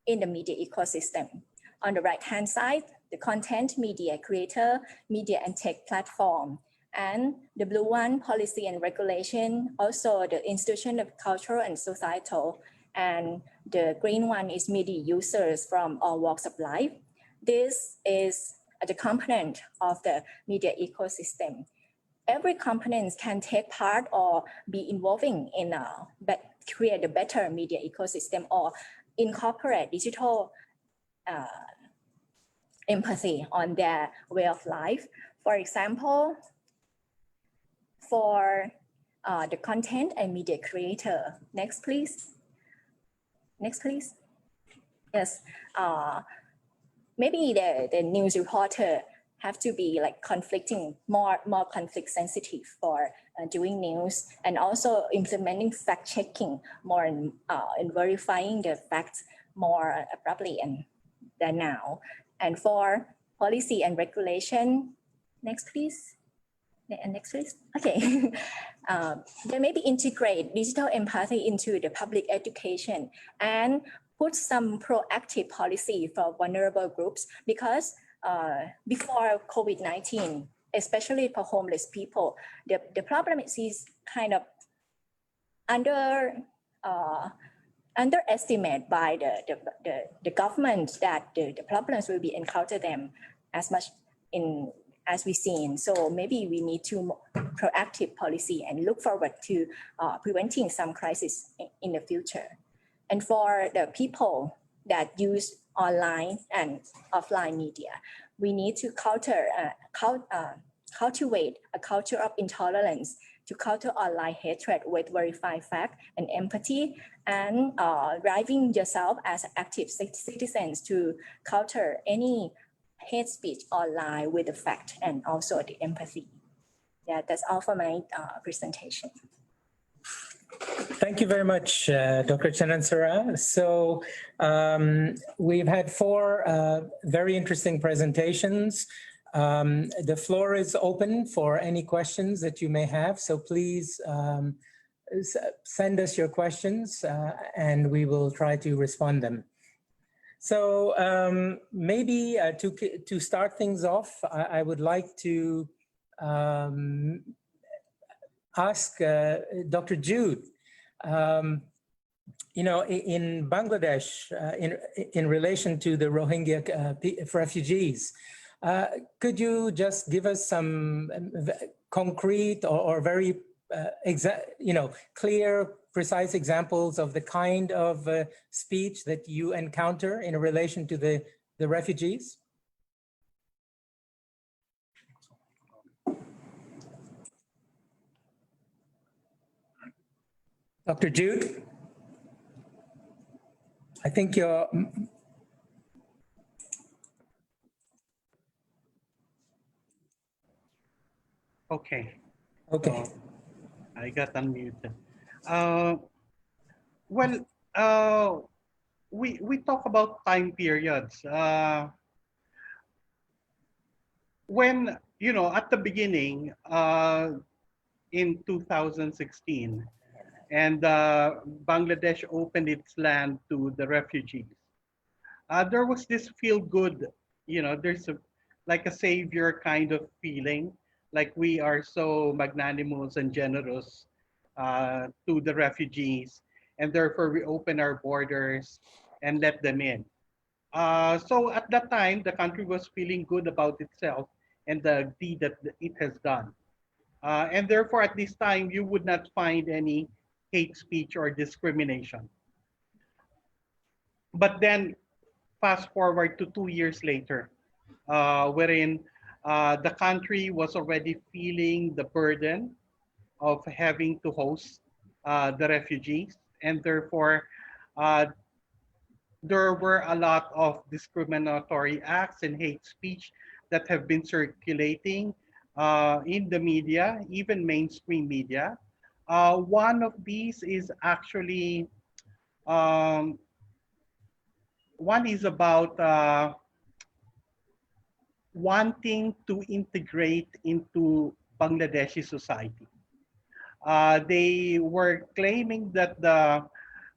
in the media ecosystem. On the right-hand side, the content media creator, media and tech platform, and the blue one, policy and regulation, also the institution of cultural and societal, and the green one is media users from all walks of life. This is the component of the media ecosystem. Every component can take part or be involving in create a better media ecosystem or incorporate digital empathy on their way of life. For example, for the content and media creator. Next, please. Next, please. Yes. Maybe the news reporter have to be like more conflict sensitive for doing news, and also implementing fact checking more and verifying the facts more abruptly than now. And for policy and regulation, next please. Next please. Okay. They maybe integrate digital empathy into the public education and put some proactive policy for vulnerable groups, because before COVID-19, especially for homeless people, the problem is kind of underestimated by the government, that the problems will be encountered them as much as we've seen. So maybe we need to proactive policy and look forward to preventing some crisis in the future. And for the people that use online and offline media, we need to cultivate a culture of intolerance to counter online hatred with verified fact and empathy, and driving yourself as active citizens to counter any hate speech online with the fact and also the empathy. Yeah, that's all for my presentation. Thank you very much, Dr. Chanansara. So we've had 4 very interesting presentations. The floor is open for any questions that you may have. So please send us your questions and we will try to respond them. So maybe to start things off, I would like to ask Dr. Jude, in Bangladesh, in relation to the Rohingya refugees, could you just give us some concrete or very clear, precise examples of the kind of speech that you encounter in relation to the refugees? Dr. Jude, I think you're... Okay. Okay. So I got unmuted. We talk about time periods. When at the beginning in 2016, and Bangladesh opened its land to the refugees, there was this feel good, there's like a savior kind of feeling, like we are so magnanimous and generous to the refugees, and therefore we open our borders and let them in. So at that time, the country was feeling good about itself and the deed that it has done. And therefore, at this time, you would not find any hate speech or discrimination. But then, fast forward to 2 years later, wherein the country was already feeling the burden of having to host the refugees, and therefore there were a lot of discriminatory acts and hate speech that have been circulating in the media, even mainstream media. One of these is actually, one is about wanting to integrate into Bangladeshi society. They were claiming that the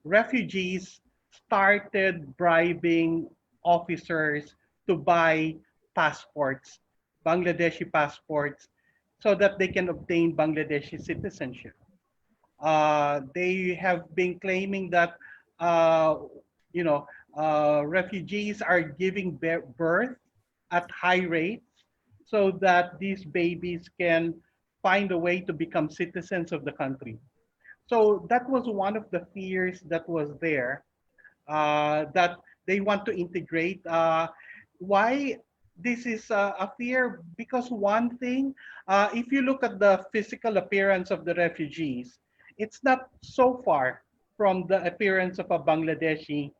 refugees started bribing officers to buy passports, Bangladeshi passports, so that they can obtain Bangladeshi citizenship. They have been claiming that refugees are giving birth at high rates so that these babies can find a way to become citizens of the country. So that was one of the fears that was there, that they want to integrate. Why this is a fear? Because one thing, if you look at the physical appearance of the refugees, it's not so far from the appearance of a Bangladeshi.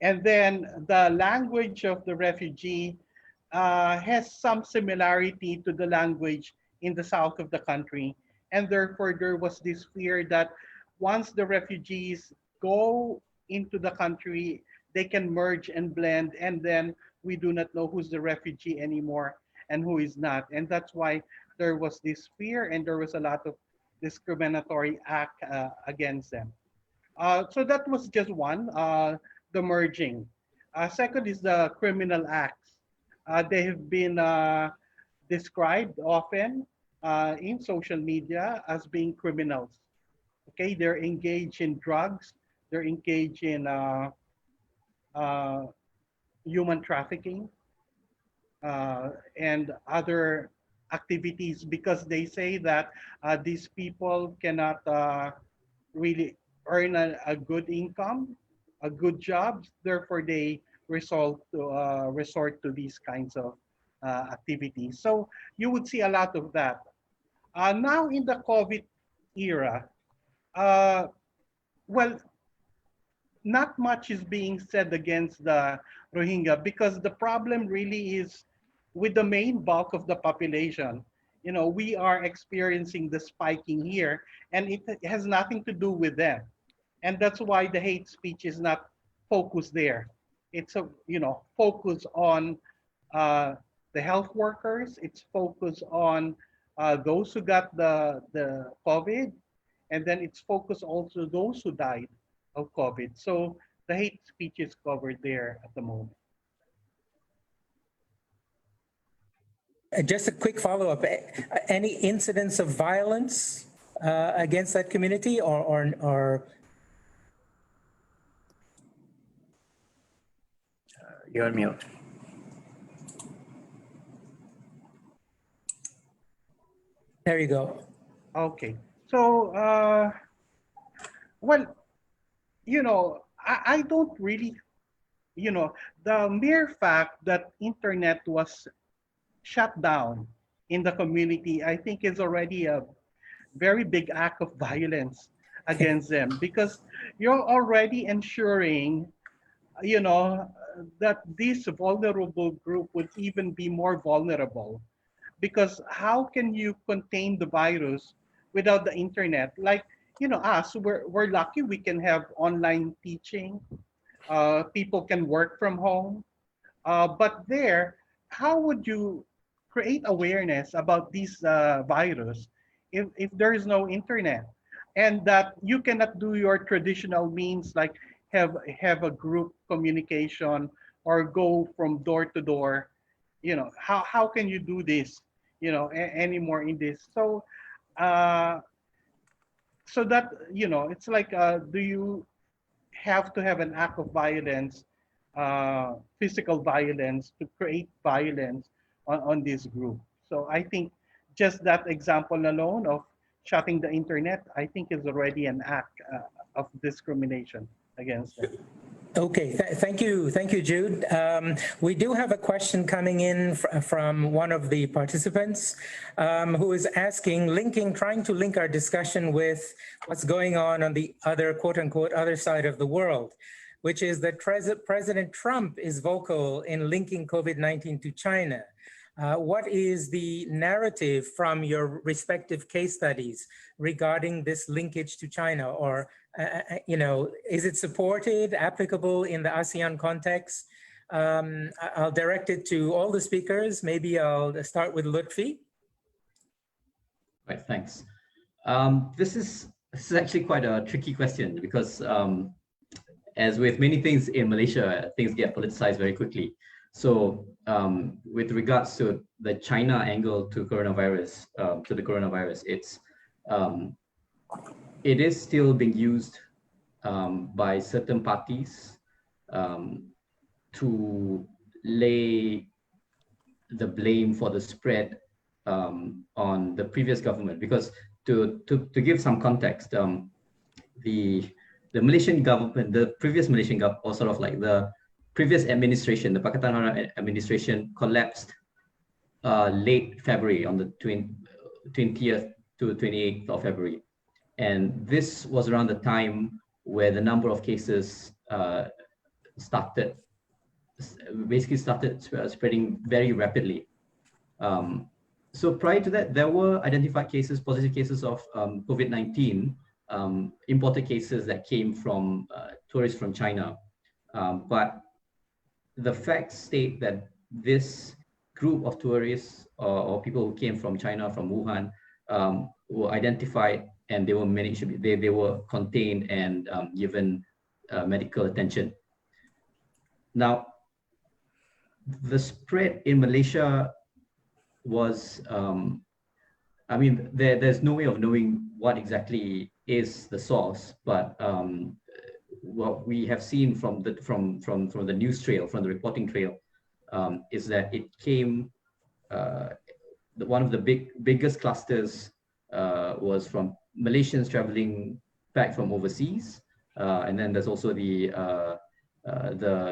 And then the language of the refugee has some similarity to the language in the south of the country. And therefore, there was this fear that once the refugees go into the country, they can merge and blend, and then we do not know who's the refugee anymore and who is not. And that's why there was this fear, and there was a lot of discriminatory act against them. So that was just one, the merging. Second is the criminal acts. They have been described often in social media as being criminals. Okay, they're engaged in drugs, they're engaged in human trafficking and other activities, because they say that these people cannot really earn a good income, a good job, therefore they resort to these kinds of activities. So you would see a lot of that. Now in the COVID era, well, not much is being said against the Rohingya, because the problem really is with the main bulk of the population. We are experiencing the spiking here, and it has nothing to do with them. And that's why the hate speech is not focused there. It's focus on the health workers. It's focused on those who got the COVID, and then it's focused also those who died of COVID. So the hate speech is covered there at the moment. Just a quick follow-up. Any incidents of violence against that community, or You're on mute. There you go. Okay. So, well, I don't really, the mere fact that internet was shut down in the community, I think is already a very big act of violence against them, because you're already ensuring, that this vulnerable group would even be more vulnerable. Because how can you contain the virus without the internet? Like, us, we're lucky we can have online teaching. People can work from home. But there, how would you create awareness about this virus if there is no internet? And that you cannot do your traditional means like have a group communication or go from door to door. How can you do this, anymore in this? So, so that, it's like, do you have to have an act of violence, physical violence, to create violence on this group? So I think just that example alone of shutting the internet, I think is already an act of discrimination against them. Okay, thank you, Jude. We do have a question coming in from one of the participants who is asking, trying to link our discussion with what's going on the other, quote unquote, other side of the world, which is that President Trump is vocal in linking COVID-19 to China. What is the narrative from your respective case studies regarding this linkage to China? Or, is it supported, applicable in the ASEAN context? I'll direct it to all the speakers. Maybe I'll start with Lutfi. Right, thanks. This is actually quite a tricky question because as with many things in Malaysia, things get politicized very quickly. So with regards to the China angle to coronavirus, it is still being used by certain parties to lay the blame for the spread on the previous government. Because to give some context, the Malaysian government, the previous Malaysian government, or sort of like the previous administration, the Pakatan Harapan administration, collapsed late February, on the 20th to 28th of February. And this was around the time where the number of cases started spreading very rapidly. So prior to that, there were identified cases, positive cases of COVID-19, imported cases that came from tourists from China. But the facts state that this group of tourists or people who came from China, from Wuhan, were identified, and they were managed. They were contained and given medical attention. Now, the spread in Malaysia was, I mean, there's no way of knowing what exactly is the source, but what we have seen from the news trail, from the reporting trail, is that it came. One of the biggest clusters was from Malaysians traveling back from overseas, and then there's also the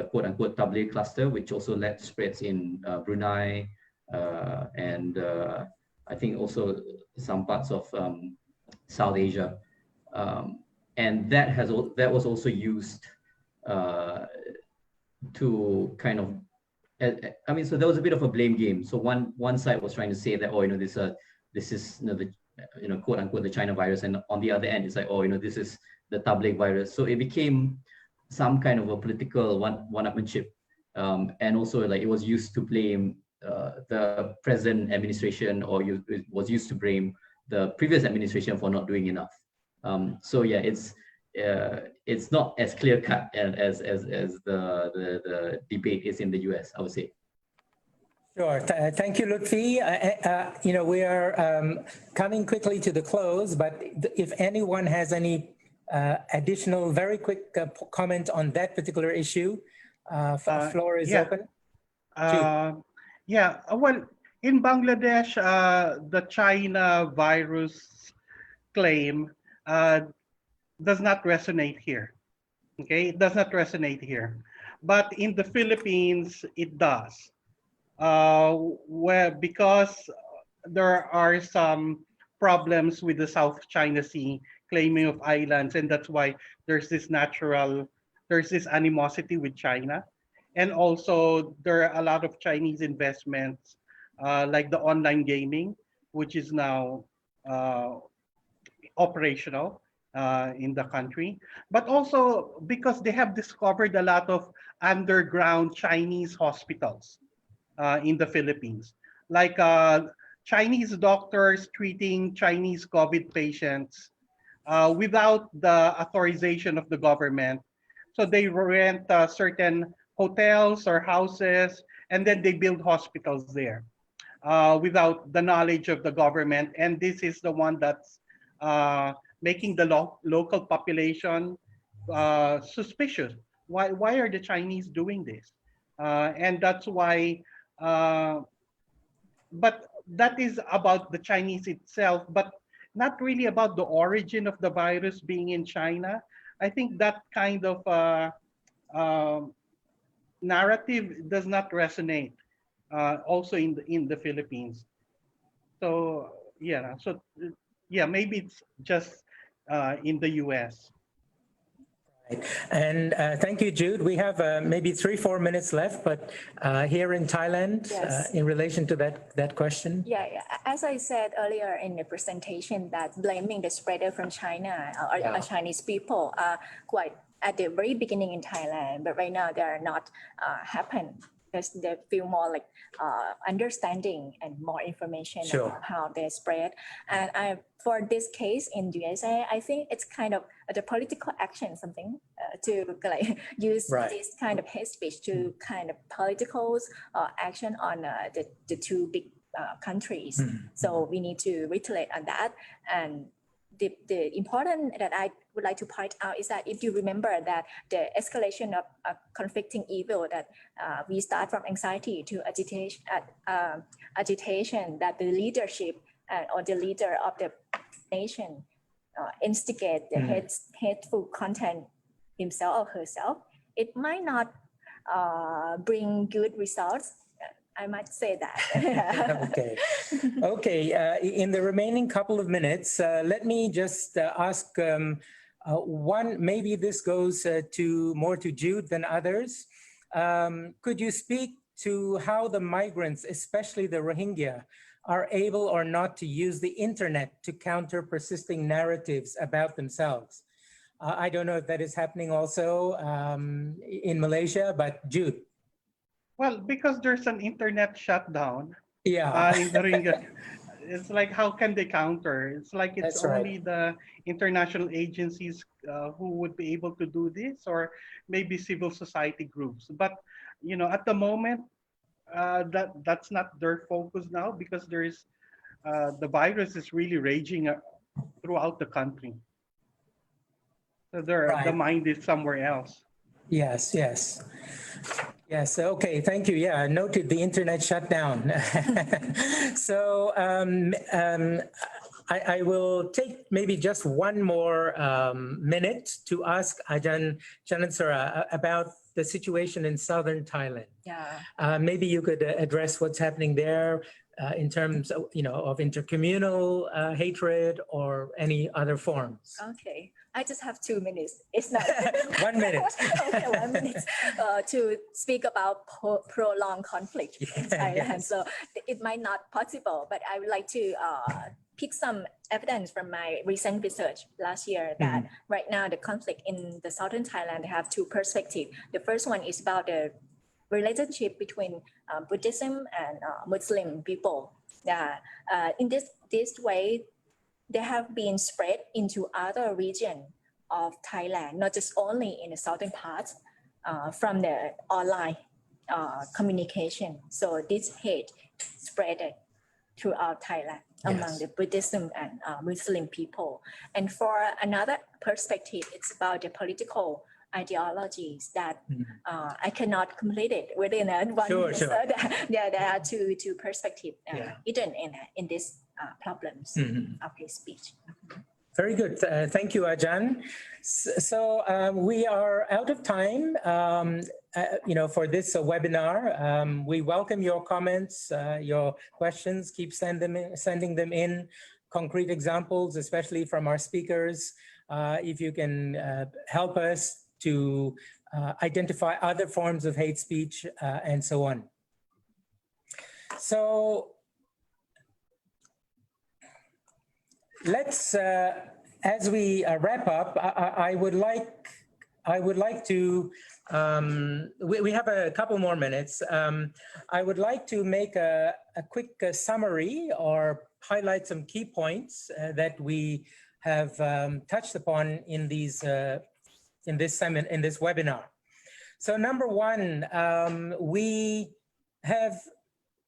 quote unquote tabligh cluster, which also led to spreads in Brunei, and I think also some parts of South Asia. And that was also used to kind of, I mean, so there was a bit of a blame game. So one side was trying to say that, oh, this is the quote unquote the China virus, and on the other end it's like, oh, this is the tabligh virus. So it became some kind of a political one-upmanship, and also like it was used to blame the present administration, or it was used to blame the previous administration for not doing enough. So yeah, it's not as clear cut as the debate is in the US, I would say. Sure. Thank you, Lutfi. We are coming quickly to the close, but if anyone has any additional, very quick comment on that particular issue, Floor is yeah. open. Well, in Bangladesh, the China virus claim does not resonate here. Okay, it does not resonate here. But in the Philippines, it does. Because there are some problems with the South China Sea claiming of islands, and that's why there's this animosity with China. And also there are a lot of Chinese investments, like the online gaming, which is now operational in the country, but also because they have discovered a lot of underground Chinese hospitals in the Philippines, like Chinese doctors treating Chinese COVID patients without the authorization of the government. So they rent certain hotels or houses, and then they build hospitals there without the knowledge of the government. And this is the one that's making the local population suspicious. Why are the Chinese doing this? And that's why, but that is about the Chinese itself, but not really about the origin of the virus being in China. I think that kind of narrative does not resonate also in the Philippines. So maybe it's just in the US. And thank you, Jude. We have maybe 3-4 minutes left, but here in Thailand, Yes. in relation to that question. Yeah, as I said earlier in the presentation, that blaming the spreader from China or Chinese people are quite at the very beginning in Thailand, but right now they are not happen. They feel more like understanding and more information about how they spread. And for this case in USA, I think it's kind of the political action, something to like use this kind of hate speech to kind of political action on the two big countries. So we need to retaliate on that. And the important that I would like to point out is that if you remember that the escalation of conflicting evil, that we start from anxiety to agitation, that the leadership or the leader of the nation instigate the hateful content himself or herself, it might not bring good results. I might say that. Okay. In the remaining couple of minutes, let me just ask one. Maybe this goes more to Jude than others. Could you speak to how the migrants, especially the Rohingya, are able or not to use the internet to counter persisting narratives about themselves? I don't know if that is happening also in Malaysia, but Jude. Well, because there's an internet shutdown in the Rohingya, it's like, how can they counter? It's like it's only the international agencies who would be able to do this, or maybe civil society groups. But at the moment, that's not their focus now, because there is the virus is really raging throughout the country. So the mind is somewhere else. Yes. Okay. Thank you. Yeah. Noted the internet shutdown. So I will take maybe just one more minute to ask Ajahn Chanansara about the situation in southern Thailand. Yeah. Maybe you could address what's happening there in terms of, of intercommunal hatred or any other forms. Okay. I just have 2 minutes. It's not 1 minute. Okay, 1 minute to speak about prolonged conflict in Thailand. Yes. So it might not possible, but I would like to pick some evidence from my recent research last year that right now the conflict in the southern Thailand have two perspectives. The first one is about the relationship between Buddhism and Muslim people. In this way, they have been spread into other regions of Thailand, not just only in the southern parts from the online communication. So this hate spread throughout Thailand among the Buddhism and Muslim people. And for another perspective, it's about the political ideologies that I cannot complete it within one Sure, answer. sure. There are two perspectives Yeah. hidden in these problems of hate speech. Very good. Thank you, Ajahn. So we are out of time, for this webinar. We welcome your comments, your questions. Keep sending them in. Concrete examples, especially from our speakers. If you can help us to identify other forms of hate speech and so on. So let's, as we wrap up, I would like to, we have a couple more minutes. I would like to make a quick summary or highlight some key points that we have touched upon in this webinar. So number one, we have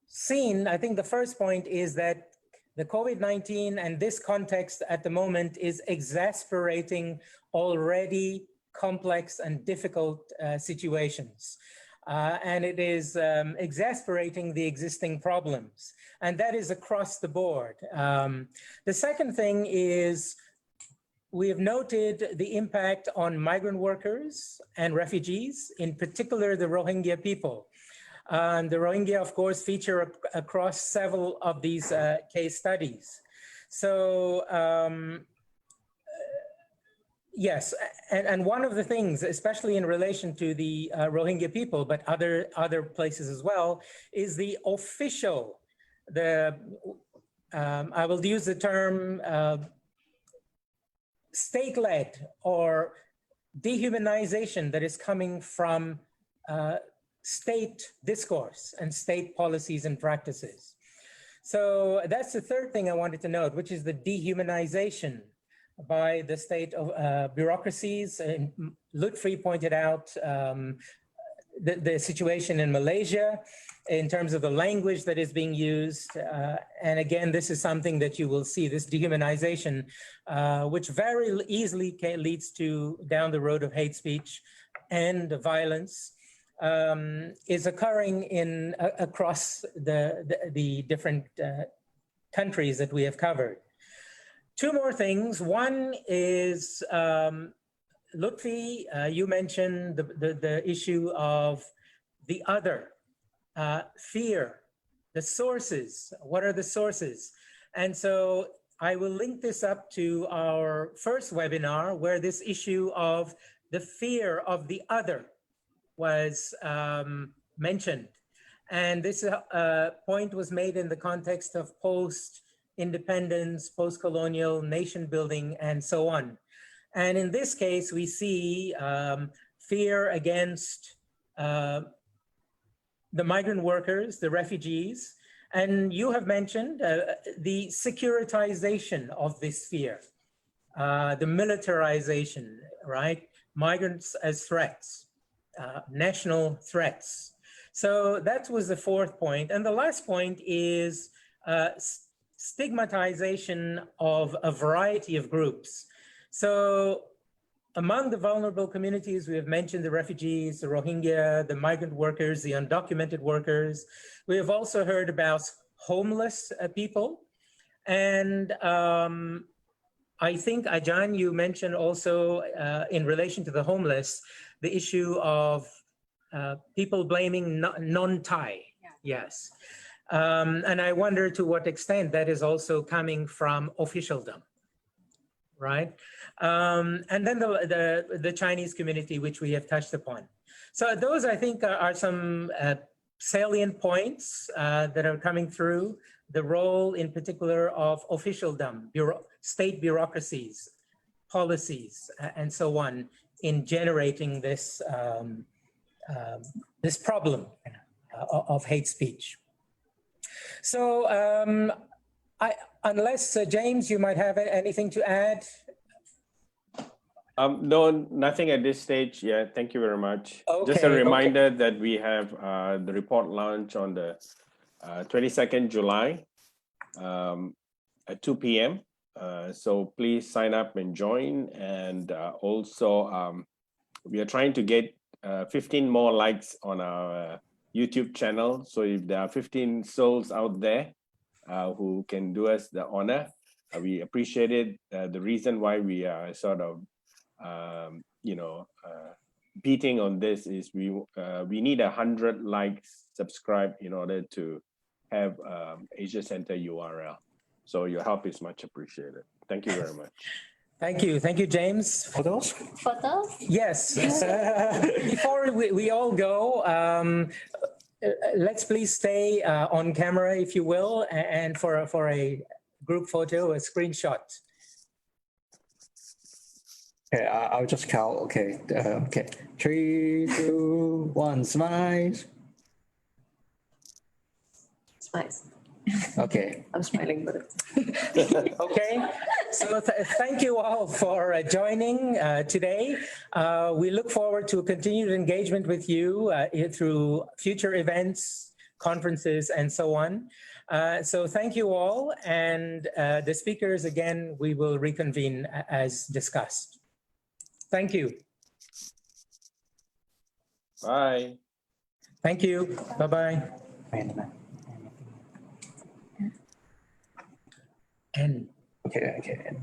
seen, I think the first point is that the COVID-19 and this context at the moment is exasperating already complex and difficult situations. And it is exasperating the existing problems. And that is across the board. The second thing is we have noted the impact on migrant workers and refugees, in particular the Rohingya people. The Rohingya, of course, feature across several of these case studies. So, yes, and one of the things, especially in relation to the Rohingya people, but other places as well, is the official, I will use the term state-led or dehumanization that is coming from state discourse and state policies and practices. So that's the third thing I wanted to note, which is the dehumanization by the state of bureaucracies. And Lutfi pointed out the situation in Malaysia in terms of the language that is being used. And again, this is something that you will see, this dehumanization, which very easily leads to down the road of hate speech and violence. Is occurring across the different countries that we have covered. Two more things. One is, Lutfi, you mentioned the issue of the other, fear, the sources. What are the sources? And so I will link this up to our first webinar where this issue of the fear of the other was mentioned. And this point was made in the context of post-independence, post-colonial nation building, and so on. And in this case, we see fear against the migrant workers, the refugees, and you have mentioned the securitization of this fear, the militarization, right? Migrants as threats. National threats. So that was the fourth point. And the last point is stigmatization of a variety of groups. So among the vulnerable communities, we have mentioned the refugees, the Rohingya, the migrant workers, the undocumented workers. We have also heard about homeless people. And I think, Ajahn, you mentioned also in relation to the homeless, the issue of people blaming non-Thai, yes. And I wonder to what extent that is also coming from officialdom, right? And then the Chinese community, which we have touched upon. So those, I think, are some salient points that are coming through. The role in particular of officialdom, state bureaucracies, policies, and so on in generating this, this problem of hate speech. So unless James, you might have anything to add? No, nothing at this stage. Yeah, thank you very much. Okay, just a reminder that we have the report launch on the 22nd July at 2 p.m. So please sign up and join. And also we are trying to get 15 more likes on our YouTube channel. So if there are 15 souls out there who can do us the honor, we appreciate it. The reason why we are sort of, beating on this is we need 100 likes, subscribe in order to have Asia Center URL. So your help is much appreciated. Thank you very much. Thank you, James. Photos? Photos? Yes. Before we all go, let's please stay on camera, if you will, and for a group photo, a screenshot. Okay, I'll just count. Okay, okay. 3, 2, 1, smiles. Smiles. Okay. I'm smiling, but Okay, so thank you all for joining today. We look forward to continued engagement with you through future events, conferences, and so on. So thank you all, and the speakers, again, we will reconvene as discussed. Thank you. Bye. Thank you. Bye-bye. And Okay.